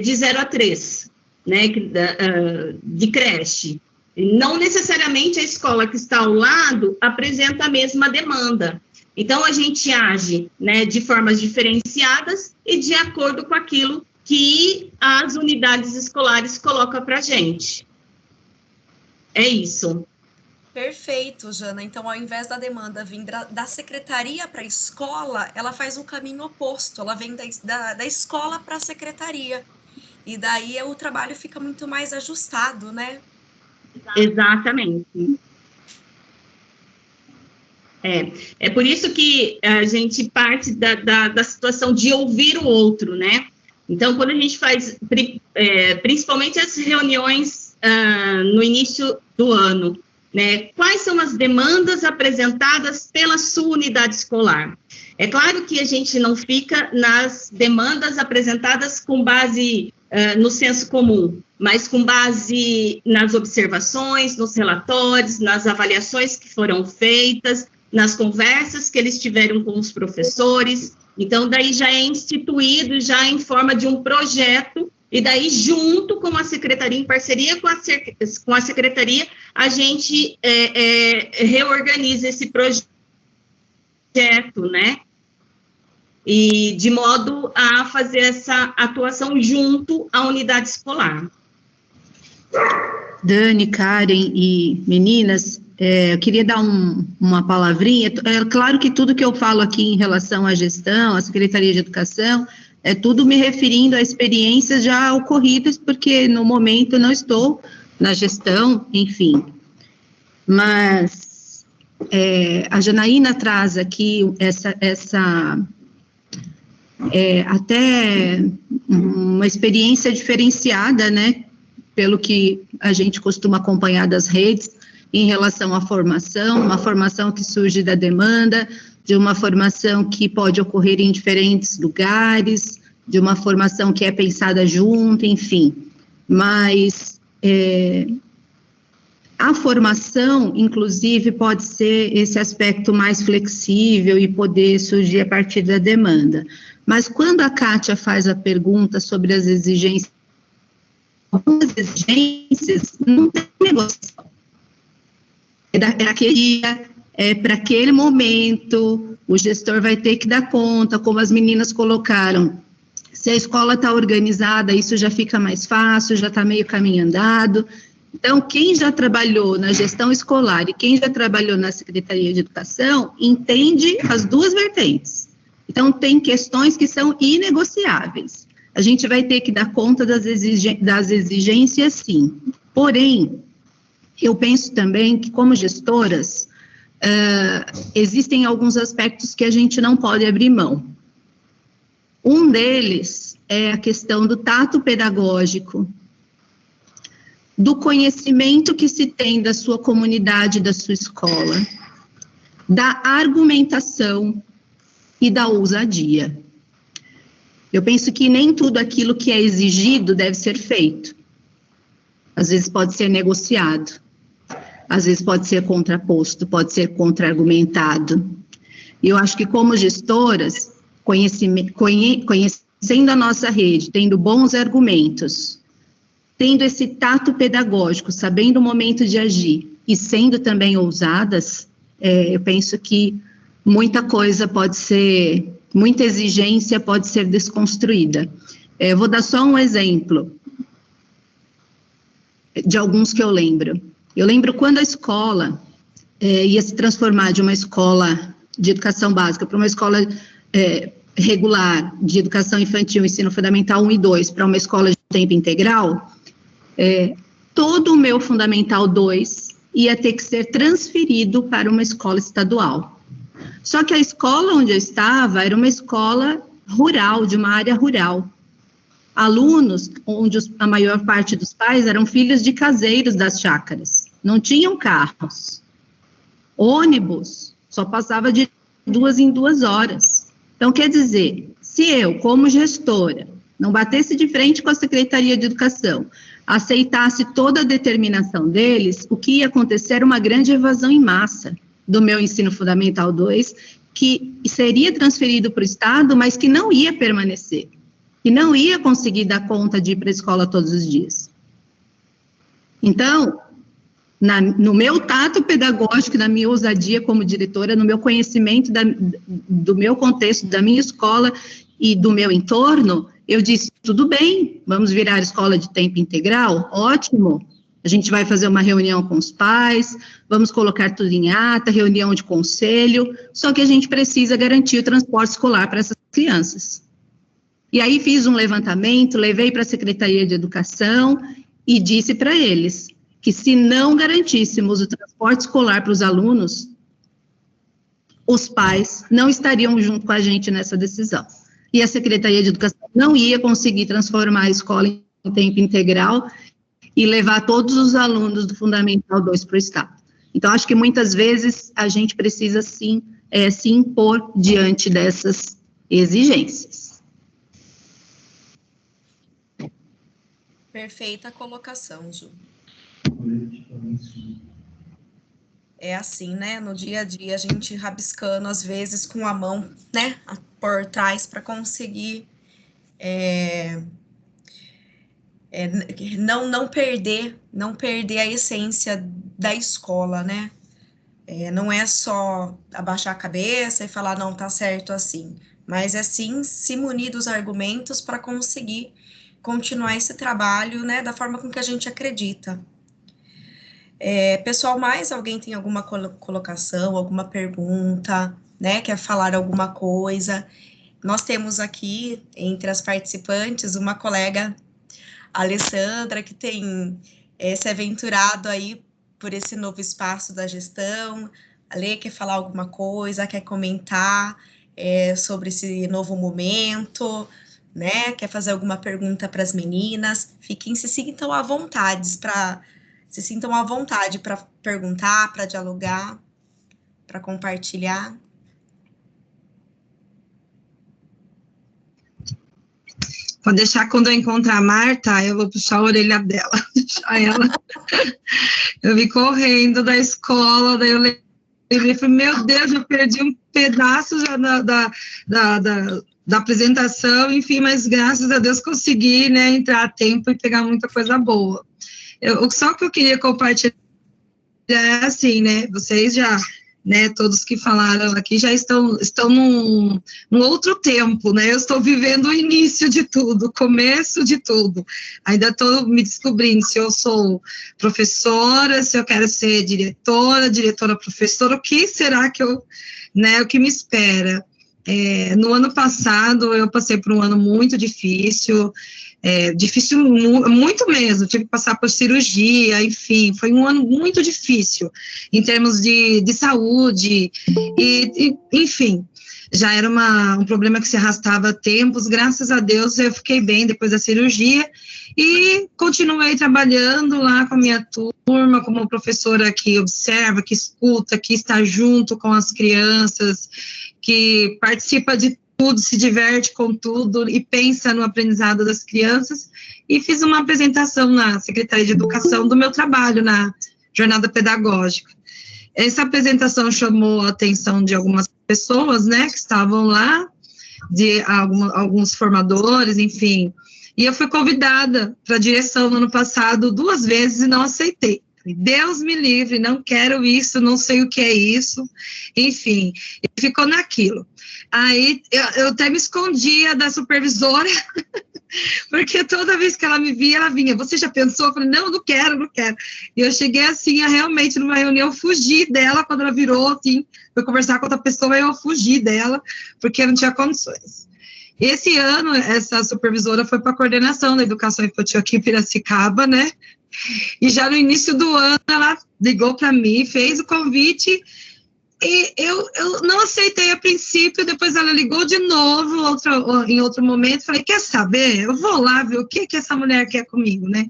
de 0 a 3, né, de creche. Não necessariamente a escola que está ao lado apresenta a mesma demanda. Então, a gente age, né, de formas diferenciadas e de acordo com aquilo que as unidades escolares colocam para a gente. É isso. Perfeito, Jana. Então, ao invés da demanda vir da secretaria para a escola, ela faz o caminho oposto. Ela vem da escola para a secretaria. E daí o trabalho fica muito mais ajustado, né? Exatamente. É por isso que a gente parte da situação de ouvir o outro, né? Então, quando a gente faz, principalmente as reuniões no início do ano, né? Quais são as demandas apresentadas pela sua unidade escolar? É claro que a gente não fica nas demandas apresentadas com base no senso comum, mas com base nas observações, nos relatórios, nas avaliações que foram feitas, nas conversas que eles tiveram com os professores. Então, daí já é instituído, já em forma de um projeto, e daí, junto com a secretaria, em parceria com a secretaria, a gente reorganiza esse projeto, né? E de modo a fazer essa atuação junto à unidade escolar. Dani, Karen e meninas, eu queria dar uma palavrinha. É claro que tudo que eu falo aqui em relação à gestão, à Secretaria de Educação, é tudo me referindo a experiências já ocorridas, porque no momento eu não estou na gestão, enfim. Mas a Janaína traz aqui até uma experiência diferenciada, né, pelo que a gente costuma acompanhar das redes, em relação à formação, uma formação que surge da demanda, de uma formação que pode ocorrer em diferentes lugares, de uma formação que é pensada junto, enfim. Mas a formação, inclusive, pode ser esse aspecto mais flexível e poder surgir a partir da demanda. Mas quando a Kátia faz a pergunta sobre as exigências algumas exigências não tem negociação. É aquele dia, para aquele momento, o gestor vai ter que dar conta, como as meninas colocaram. Se a escola está organizada, isso já fica mais fácil, já está meio caminho andado. Então, quem já trabalhou na gestão escolar e quem já trabalhou na Secretaria de Educação, entende as duas vertentes. Então, tem questões que são inegociáveis. A gente vai ter que dar conta das exigências, sim. Porém, eu penso também que, como gestoras, existem alguns aspectos que a gente não pode abrir mão. Um deles é a questão do tato pedagógico, do conhecimento que se tem da sua comunidade, da sua escola, da argumentação e da ousadia. Eu penso que nem tudo aquilo que é exigido deve ser feito. Às vezes pode ser negociado, às vezes pode ser contraposto, pode ser contra-argumentado. E eu acho que como gestoras, conhecendo a nossa rede, tendo bons argumentos, tendo esse tato pedagógico, sabendo o momento de agir e sendo também ousadas, eu penso que muita coisa pode ser, muita exigência pode ser desconstruída. Vou dar só um exemplo de alguns que eu lembro. Eu lembro quando a escola ia se transformar de uma escola de educação básica para uma escola regular de educação infantil, ensino fundamental 1 e 2, para uma escola de tempo integral, todo o meu Fundamental 2 ia ter que ser transferido para uma escola estadual. Só que a escola onde eu estava era uma escola rural, de uma área rural. Alunos, onde a maior parte dos pais eram filhos de caseiros das chácaras, não tinham carros. Ônibus só passava de 2 em 2 horas. Então, quer dizer, se eu, como gestora, não batesse de frente com a Secretaria de Educação, aceitasse toda a determinação deles, o que ia acontecer era uma grande evasão em massa do meu ensino fundamental 2, que seria transferido para o Estado, mas que não ia permanecer, que não ia conseguir dar conta de ir para a escola todos os dias. Então, no meu tato pedagógico, na minha ousadia como diretora, no meu conhecimento do meu contexto, da minha escola e do meu entorno, eu disse, tudo bem, vamos virar escola de tempo integral? Ótimo, a gente vai fazer uma reunião com os pais, vamos colocar tudo em ata, reunião de conselho, só que a gente precisa garantir o transporte escolar para essas crianças. E aí fiz um levantamento, levei para a Secretaria de Educação e disse para eles que se não garantíssemos o transporte escolar para os alunos, os pais não estariam junto com a gente nessa decisão. E a Secretaria de Educação não ia conseguir transformar a escola em tempo integral e levar todos os alunos do Fundamental 2 para o Estado. Então, acho que muitas vezes a gente precisa, sim, se impor diante dessas exigências. Perfeita colocação, Ju. É assim, né? No dia a dia, a gente rabiscando, às vezes, com a mão, né, por trás, para conseguir não perder a essência da escola, né? Não é só abaixar a cabeça e falar, não, tá certo assim, mas é sim se munir dos argumentos para conseguir continuar esse trabalho, né, da forma com que a gente acredita. Pessoal, mais alguém tem alguma colocação, alguma pergunta, né, quer falar alguma coisa? Nós temos aqui, entre as participantes, uma colega, Alessandra, que tem se aventurado aí por esse novo espaço da gestão. A Lê quer falar alguma coisa, quer comentar sobre esse novo momento, né? Quer fazer alguma pergunta para as meninas? Se sintam à vontade para perguntar, para dialogar, para compartilhar. Pode deixar, quando eu encontrar a Marta, eu vou puxar a orelha dela, deixar ela. Eu vim correndo da escola, daí eu lembrei, falei, meu Deus, eu perdi um pedaço já da apresentação, enfim, mas graças a Deus consegui, né, entrar a tempo e pegar muita coisa boa. Só que eu queria compartilhar é assim, né, vocês já, né, todos que falaram aqui já estão num outro tempo, né, eu estou vivendo o início de tudo, o começo de tudo, ainda estou me descobrindo se eu sou professora, se eu quero ser diretora, professora, o que será que eu, né, o que me espera. No ano passado, eu passei por um ano muito difícil, muito mesmo, tive que passar por cirurgia, enfim, foi um ano muito difícil, em termos de saúde, enfim, já era um problema que se arrastava há tempos, graças a Deus eu fiquei bem depois da cirurgia, e continuei trabalhando lá com a minha turma, como professora que observa, que escuta, que está junto com as crianças, que participa de tudo, se diverte com tudo e pensa no aprendizado das crianças, e fiz uma apresentação na Secretaria de Educação do meu trabalho na jornada pedagógica. Essa apresentação chamou a atenção de algumas pessoas, né, que estavam lá, de alguns formadores, enfim, e eu fui convidada para a direção no ano passado 2 vezes e não aceitei. Deus me livre, não quero isso, não sei o que é isso, enfim, e ficou naquilo. Aí eu até me escondia da supervisora, porque toda vez que ela me via, ela vinha, você já pensou? Eu falei, não quero. E eu cheguei assim, a realmente numa reunião, fugi dela, quando ela virou, assim, foi conversar com outra pessoa, eu fugi dela, porque eu não tinha condições. Esse ano, essa supervisora foi para a coordenação da educação infantil aqui em Piracicaba, né? E já no início do ano, ela ligou para mim, fez o convite, e eu não aceitei a princípio, depois ela ligou de novo, em outro momento, falei, quer saber? Eu vou lá ver o que essa mulher quer comigo, né?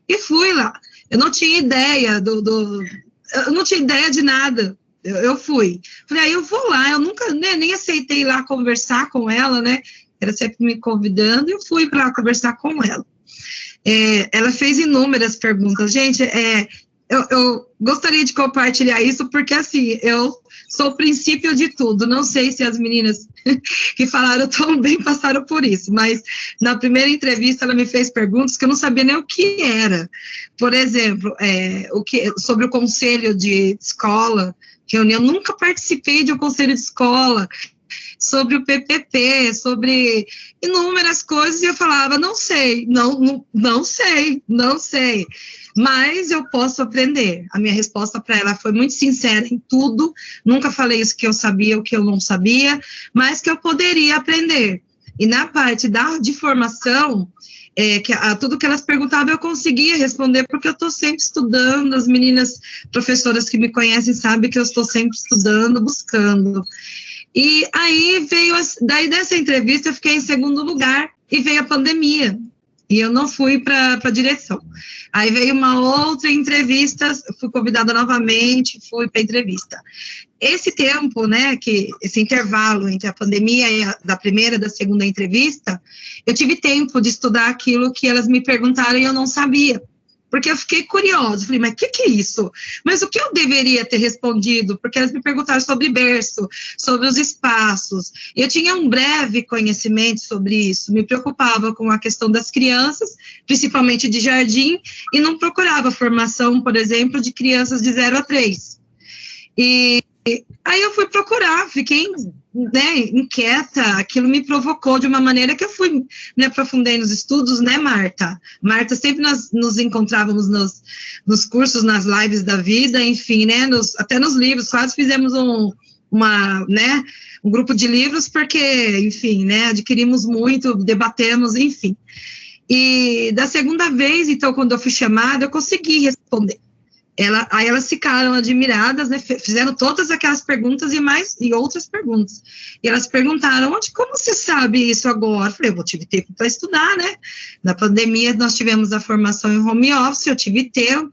E fui lá. Eu não tinha ideia eu não tinha ideia de nada. Eu fui. Falei, eu vou lá, eu nunca, né, nem aceitei ir lá conversar com ela, né? Era sempre me convidando, e eu fui para conversar com ela. Ela fez inúmeras perguntas. Gente, eu gostaria de compartilhar isso, porque, assim, eu sou o princípio de tudo. Não sei se as meninas que falaram tão bem passaram por isso, mas na primeira entrevista ela me fez perguntas que eu não sabia nem o que era. Por exemplo, sobre o conselho de escola, reunião, eu nunca participei de um conselho de escola, sobre o PPP, sobre inúmeras coisas, e eu falava, não sei, não sei, mas eu posso aprender. A minha resposta para ela foi muito sincera em tudo, nunca falei isso que eu sabia, o que eu não sabia, mas que eu poderia aprender. E na parte de formação, tudo que elas perguntavam eu conseguia responder, porque eu estou sempre estudando, as meninas professoras que me conhecem sabem que eu estou sempre estudando, buscando. E aí daí dessa entrevista eu fiquei em segundo lugar, e veio a pandemia, e eu não fui para a direção. Aí veio uma outra entrevista, fui convidada novamente, fui para a entrevista. Esse tempo, né, esse intervalo entre a pandemia e da primeira e da segunda entrevista, eu tive tempo de estudar aquilo que elas me perguntaram e eu não sabia. Porque eu fiquei curiosa, falei, mas o que é isso? Mas o que eu deveria ter respondido? Porque elas me perguntaram sobre berço, sobre os espaços. Eu tinha um breve conhecimento sobre isso, me preocupava com a questão das crianças, principalmente de jardim, e não procurava formação, por exemplo, de crianças de 0 a 3. E aí eu fui procurar, fiquei, né, inquieta, aquilo me provocou de uma maneira que eu fui, me aprofundei nos estudos, né, Marta? Marta, sempre nós nos encontrávamos nos cursos, nas lives da vida, enfim, né, até nos livros, quase fizemos um grupo de livros, porque, enfim, né, adquirimos muito, debatemos, enfim. E da segunda vez, então, quando eu fui chamada, eu consegui responder. Aí elas ficaram admiradas, né, fizeram todas aquelas perguntas e outras perguntas. E elas perguntaram, como você sabe isso agora? Eu falei, eu tive tempo para estudar, né? Na pandemia nós tivemos a formação em home office, eu tive tempo,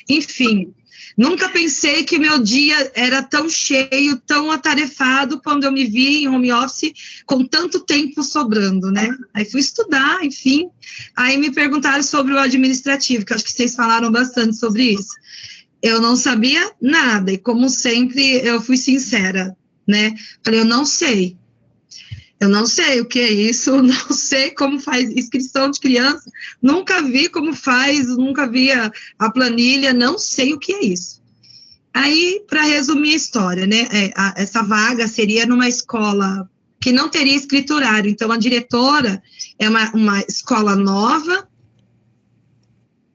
enfim. Nunca pensei que meu dia era tão cheio, tão atarefado, quando eu me vi em home office com tanto tempo sobrando, né? Aí fui estudar, enfim. Aí me perguntaram sobre o administrativo, que acho que vocês falaram bastante sobre isso. Eu não sabia nada, e como sempre, eu fui sincera, né? Falei, eu não sei. Eu não sei o que é isso, não sei como faz inscrição de criança, nunca vi como faz, nunca vi a planilha, não sei o que é isso. Aí, para resumir a história, né, essa vaga seria numa escola que não teria escriturário, então a diretora é uma escola nova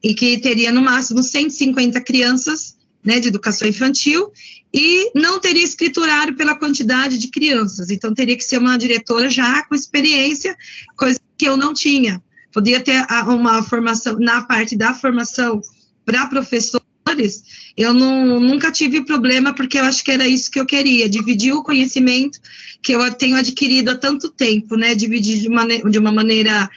e que teria no máximo 150 crianças, né, de educação infantil, e não teria escriturário pela quantidade de crianças, então teria que ser uma diretora já com experiência, coisa que eu não tinha. Podia ter uma formação, na parte da formação para professores, eu nunca tive problema, porque eu acho que era isso que eu queria, dividir o conhecimento que eu tenho adquirido há tanto tempo, né, dividir de uma maneira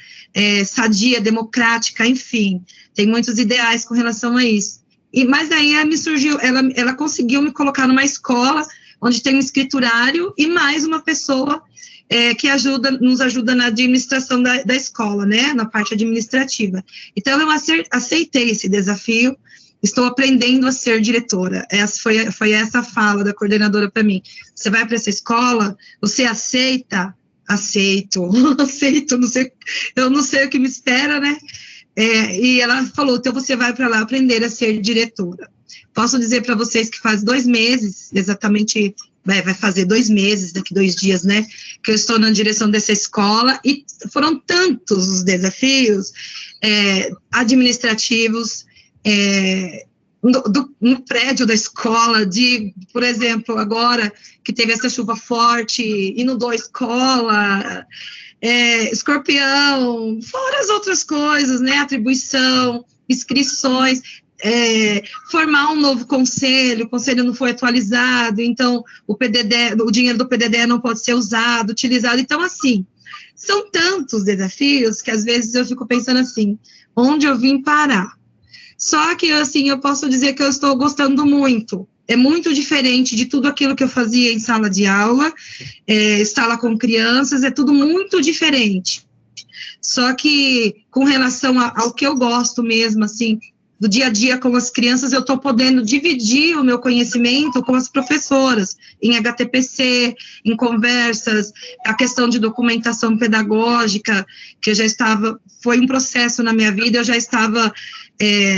sadia, democrática, enfim, tem muitos ideais com relação a isso. Mas daí me surgiu, ela conseguiu me colocar numa escola onde tem um escriturário e mais uma pessoa que nos ajuda na administração da escola, né, na parte administrativa. Então, eu aceitei esse desafio, estou aprendendo a ser diretora. Foi essa fala da coordenadora para mim. Você vai para essa escola, você aceita? Aceito, eu não sei o que me espera, né? E ela falou, então você vai para lá aprender a ser diretora. Posso dizer para vocês que faz 2 meses, exatamente, vai fazer 2 meses, daqui 2 dias, né, que eu estou na direção dessa escola, e foram tantos os desafios administrativos, no prédio da escola, por exemplo, agora que teve essa chuva forte, inundou a escola, escorpião, fora as outras coisas, né, atribuição, inscrições, formar um novo conselho, o conselho não foi atualizado, então o dinheiro do PDD não pode ser usado, utilizado, então assim, são tantos desafios que às vezes eu fico pensando assim, onde eu vim parar? Só que assim, eu posso dizer que eu estou gostando muito, é muito diferente de tudo aquilo que eu fazia em sala de aula, sala com crianças, é tudo muito diferente. Só que, com relação ao que eu gosto mesmo, assim, do dia a dia com as crianças, eu estou podendo dividir o meu conhecimento com as professoras, em HTPC, em conversas, a questão de documentação pedagógica, que eu já estava, foi um processo na minha vida, eu já estava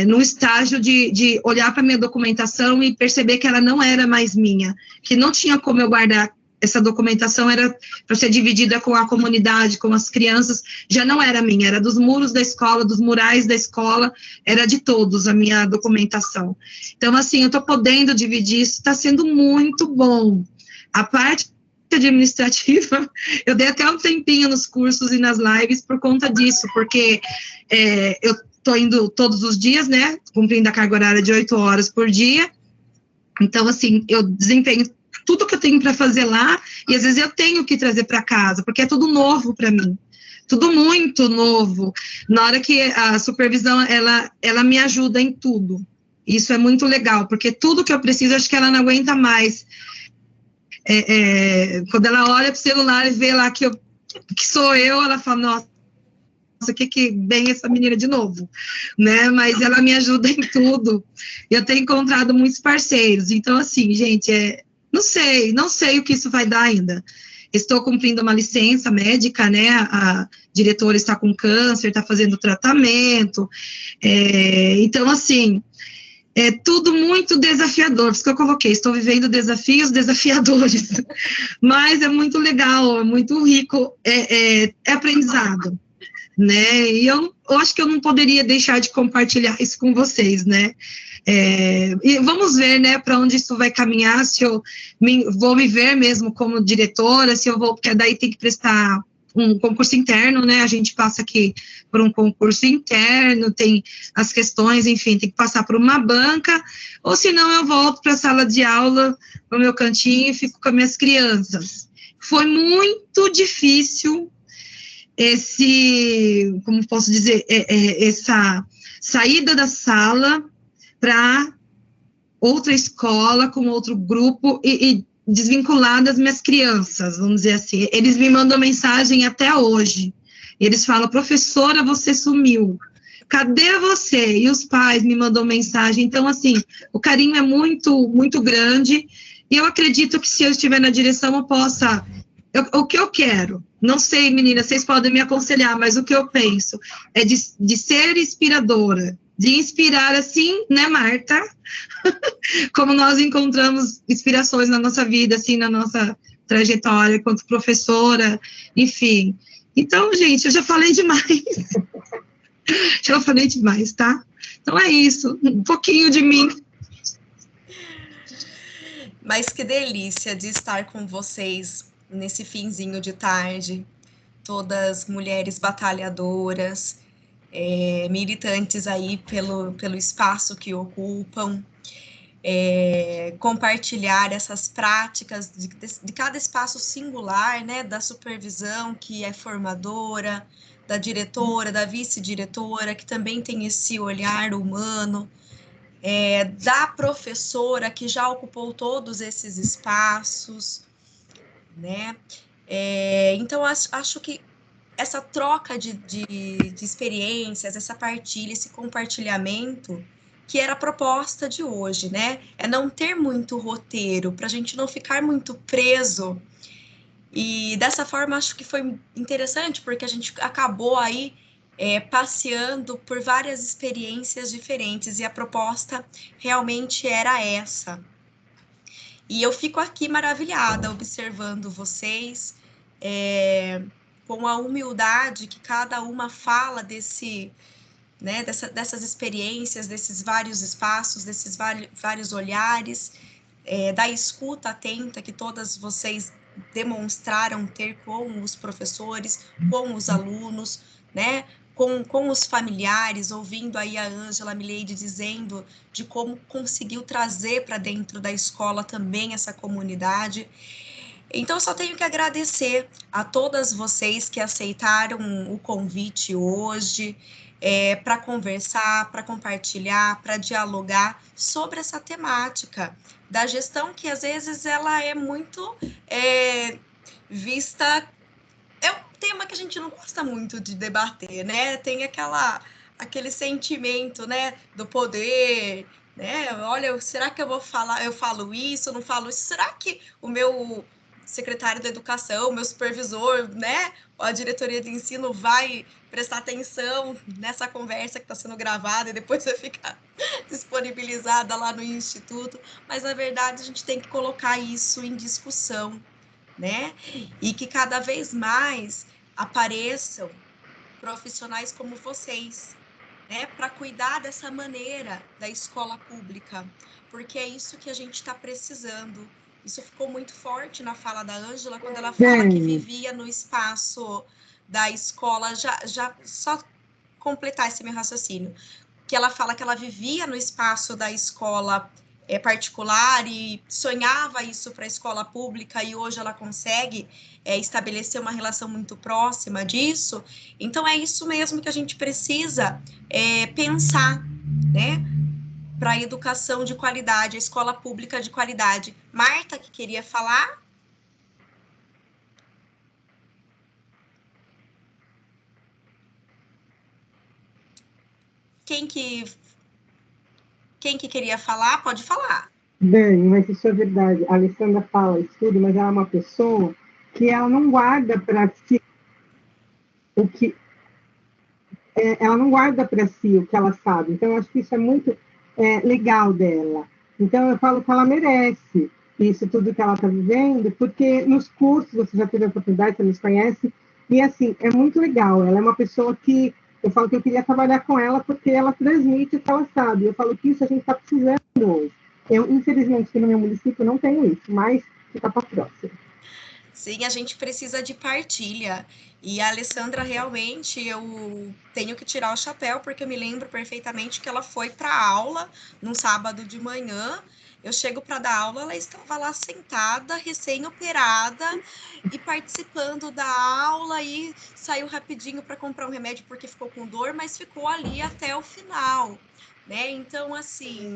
no estágio de olhar para a minha documentação e perceber que ela não era mais minha, que não tinha como eu guardar essa documentação, era para ser dividida com a comunidade, com as crianças, já não era minha, era dos muros da escola, dos murais da escola, era de todos a minha documentação. Então, assim, eu estou podendo dividir, isso está sendo muito bom. A parte administrativa, eu dei até um tempinho nos cursos e nas lives por conta disso, porque eu estou indo todos os dias, né, cumprindo a carga horária de 8 horas por dia, então, assim, eu desempenho tudo que eu tenho para fazer lá, e às vezes eu tenho que trazer para casa, porque é tudo novo para mim, tudo muito novo, na hora que a supervisão, ela me ajuda em tudo, isso é muito legal, porque tudo que eu preciso, acho que ela não aguenta mais, quando ela olha para o celular e vê lá que sou eu, ela fala, nossa, o que vem essa menina de novo, né, mas ela me ajuda em tudo, eu tenho encontrado muitos parceiros, então assim, gente, não sei o que isso vai dar ainda, estou cumprindo uma licença médica, né, a diretora está com câncer, está fazendo tratamento, então assim, é tudo muito desafiador, por isso que eu coloquei, estou vivendo desafios desafiadores, mas é muito legal, é muito rico, é aprendizado, né, e eu acho que eu não poderia deixar de compartilhar isso com vocês, né, e vamos ver, né, para onde isso vai caminhar, se eu vou me ver mesmo como diretora, se eu vou, porque daí tem que prestar um concurso interno, né, a gente passa aqui por um concurso interno, tem as questões, enfim, tem que passar por uma banca, ou senão eu volto para a sala de aula, no meu cantinho, e fico com as minhas crianças. Foi muito difícil como posso dizer, essa saída da sala para outra escola, com outro grupo, e desvincular das minhas crianças, vamos dizer assim. Eles me mandam mensagem até hoje, eles falam, professora, você sumiu, cadê você? E os pais me mandam mensagem, então, assim, o carinho é muito, muito grande, e eu acredito que se eu estiver na direção, eu possa, o que eu quero, não sei, meninas, vocês podem me aconselhar, mas o que eu penso é de ser inspiradora, de inspirar assim, né, Marta? Como nós encontramos inspirações na nossa vida, assim, na nossa trajetória enquanto professora, enfim. Então, gente, eu já falei demais. Já falei demais, tá? Então é isso, um pouquinho de mim. Mas que delícia de estar com vocês nesse finzinho de tarde, todas mulheres batalhadoras, militantes aí pelo espaço que ocupam, compartilhar essas práticas de cada espaço singular, né, da supervisão, que é formadora, da diretora, da vice-diretora, que também tem esse olhar humano, da professora, que já ocupou todos esses espaços, né? Então, acho que essa troca de experiências, essa partilha, esse compartilhamento, que era a proposta de hoje, né? É não ter muito roteiro, para a gente não ficar muito preso. E dessa forma, acho que foi interessante, porque a gente acabou aí passeando por várias experiências diferentes, e a proposta realmente era essa. E eu fico aqui maravilhada observando vocês, com a humildade que cada uma fala né, dessas experiências, desses vários espaços, desses vários olhares, da escuta atenta que todas vocês demonstraram ter com os professores, com os alunos, né, com os familiares, ouvindo aí a Ângela Mileide dizendo de como conseguiu trazer para dentro da escola também essa comunidade. Então, eu só tenho que agradecer a todas vocês que aceitaram o convite hoje, para conversar, para compartilhar, para dialogar sobre essa temática da gestão, que às vezes ela é muito vista. É um tema que a gente não gosta muito de debater, né? Tem aquele sentimento, né, do poder, né? Olha, será que eu falo isso, não falo isso? Será que o meu secretário da educação, o meu supervisor, né, a diretoria de ensino vai prestar atenção nessa conversa que está sendo gravada e depois vai ficar disponibilizada lá no instituto? Mas, na verdade, a gente tem que colocar isso em discussão, né? E que cada vez mais apareçam profissionais como vocês, né, para cuidar dessa maneira da escola pública, porque é isso que a gente está precisando. Isso ficou muito forte na fala da Ângela, quando ela fala que vivia no espaço da escola, já só completar esse meu raciocínio, que ela fala que ela vivia no espaço da escola particular e sonhava isso para a escola pública, e hoje ela consegue estabelecer uma relação muito próxima disso. Então, é isso mesmo que a gente precisa pensar, né, para a educação de qualidade, a escola pública de qualidade. Marta, que queria falar? Quem que queria falar? Pode falar. Dani, mas isso é verdade. A Alessandra fala isso tudo, mas ela é uma pessoa que ela não guarda para si o que ela não guarda para si o que ela sabe. Então, eu acho que isso é muito legal dela. Então, eu falo que ela merece isso tudo que ela está vivendo, porque nos cursos você já teve a oportunidade, você nos conhece, e assim, é muito legal. Ela é uma pessoa que eu falo que eu queria trabalhar com ela porque ela transmite o que ela sabe. Eu falo que isso a gente está precisando hoje. Eu, infelizmente, aqui no meu município não tenho isso, mas fica para a próxima. Sim, a gente precisa de partilha. E a Alessandra, realmente, eu tenho que tirar o chapéu, porque eu me lembro perfeitamente que ela foi para a aula num sábado de manhã. Eu chego para dar aula, ela estava lá sentada, recém-operada, e participando da aula, e saiu rapidinho para comprar um remédio porque ficou com dor, mas ficou ali até o final, né? Então, assim,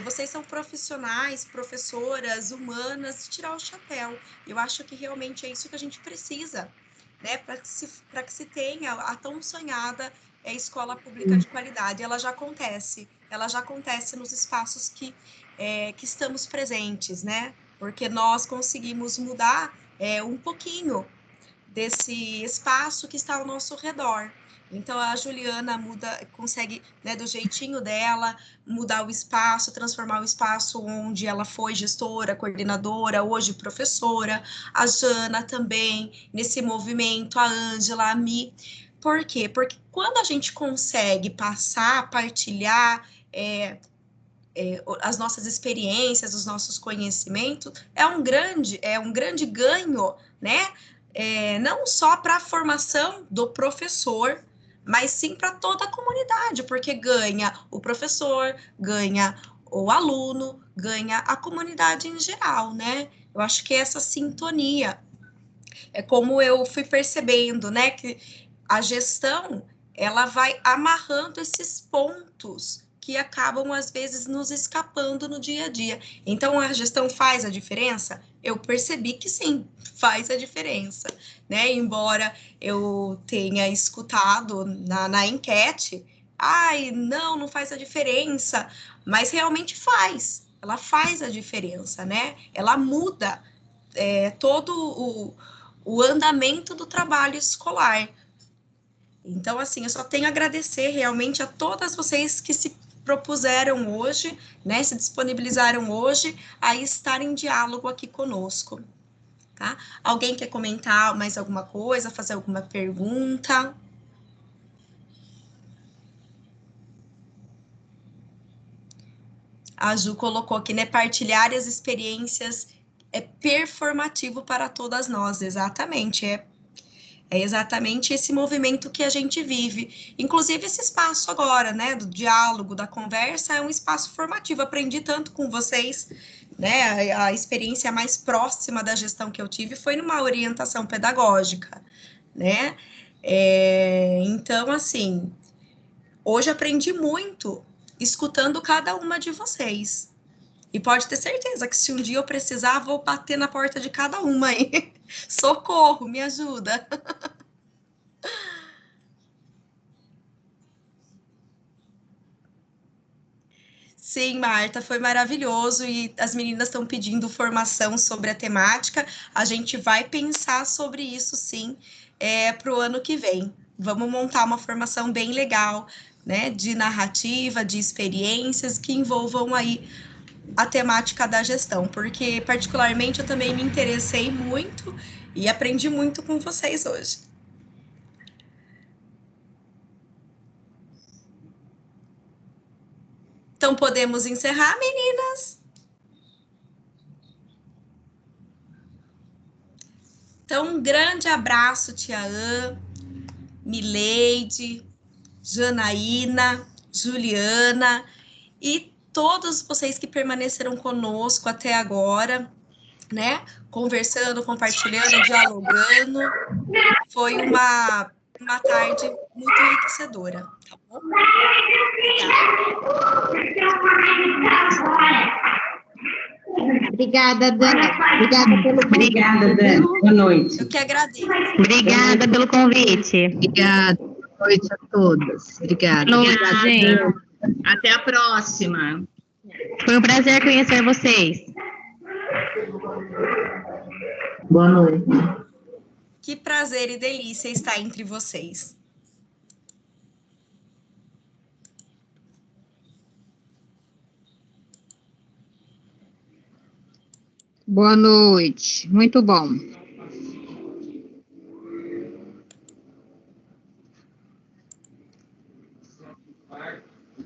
vocês são profissionais, professoras, humanas, tirar o chapéu. Eu acho que realmente é isso que a gente precisa, né, para que se tenha a tão sonhada escola pública de qualidade. Ela já acontece nos espaços que estamos presentes, né, porque nós conseguimos mudar um pouquinho desse espaço que está ao nosso redor. Então, a Juliana consegue, né, do jeitinho dela, mudar o espaço, transformar o espaço onde ela foi gestora, coordenadora, hoje professora. A Jana também, nesse movimento, a Ângela, a Mi. Por quê? Porque quando a gente consegue passar, partilhar as nossas experiências, os nossos conhecimentos, é um grande ganho, né? Não só para a formação do professor, mas sim para toda a comunidade, porque ganha o professor, ganha o aluno, ganha a comunidade em geral, né? Eu acho que essa sintonia é como eu fui percebendo, né, que a gestão, ela vai amarrando esses pontos que acabam, às vezes, nos escapando no dia a dia. Então, a gestão faz a diferença? Eu percebi que sim, faz a diferença, né? Embora eu tenha escutado na enquete, ai, não faz a diferença, mas realmente faz. Ela faz a diferença, né? Ela muda todo o andamento do trabalho escolar. Então, assim, eu só tenho a agradecer realmente a todas vocês que se propuseram hoje, né, se disponibilizaram hoje a estar em diálogo aqui conosco, tá? Alguém quer comentar mais alguma coisa, fazer alguma pergunta? A Ju colocou aqui, né, partilhar as experiências é performativo para todas nós, exatamente, é exatamente esse movimento que a gente vive. Inclusive, esse espaço agora, né, do diálogo, da conversa, é um espaço formativo. Aprendi tanto com vocês, né? A experiência mais próxima da gestão que eu tive foi numa orientação pedagógica, né? Então, assim, hoje aprendi muito escutando cada uma de vocês. E pode ter certeza que se um dia eu precisar, vou bater na porta de cada uma aí. Socorro, me ajuda. Sim, Marta, foi maravilhoso e as meninas estão pedindo formação sobre a temática. A gente vai pensar sobre isso, sim, para o ano que vem. Vamos montar uma formação bem legal, né, de narrativa, de experiências que envolvam aí a temática da gestão, porque particularmente eu também me interessei muito e aprendi muito com vocês hoje. Então podemos encerrar, meninas? Então, um grande abraço, tia Anne, Mileide, Janaína, Juliana e todos vocês que permaneceram conosco até agora, né? Conversando, compartilhando, dialogando. Foi uma tarde muito enriquecedora, tá bom? Obrigada, Dani. Obrigada pelo convite. Obrigada, Dani. Boa noite. Eu que agradeço. Obrigada pelo convite. Obrigada. Boa noite a todos. Obrigada. Boa noite, gente. Até a próxima. Foi um prazer conhecer vocês. Boa noite. Que prazer e delícia estar entre vocês. Boa noite. Muito bom.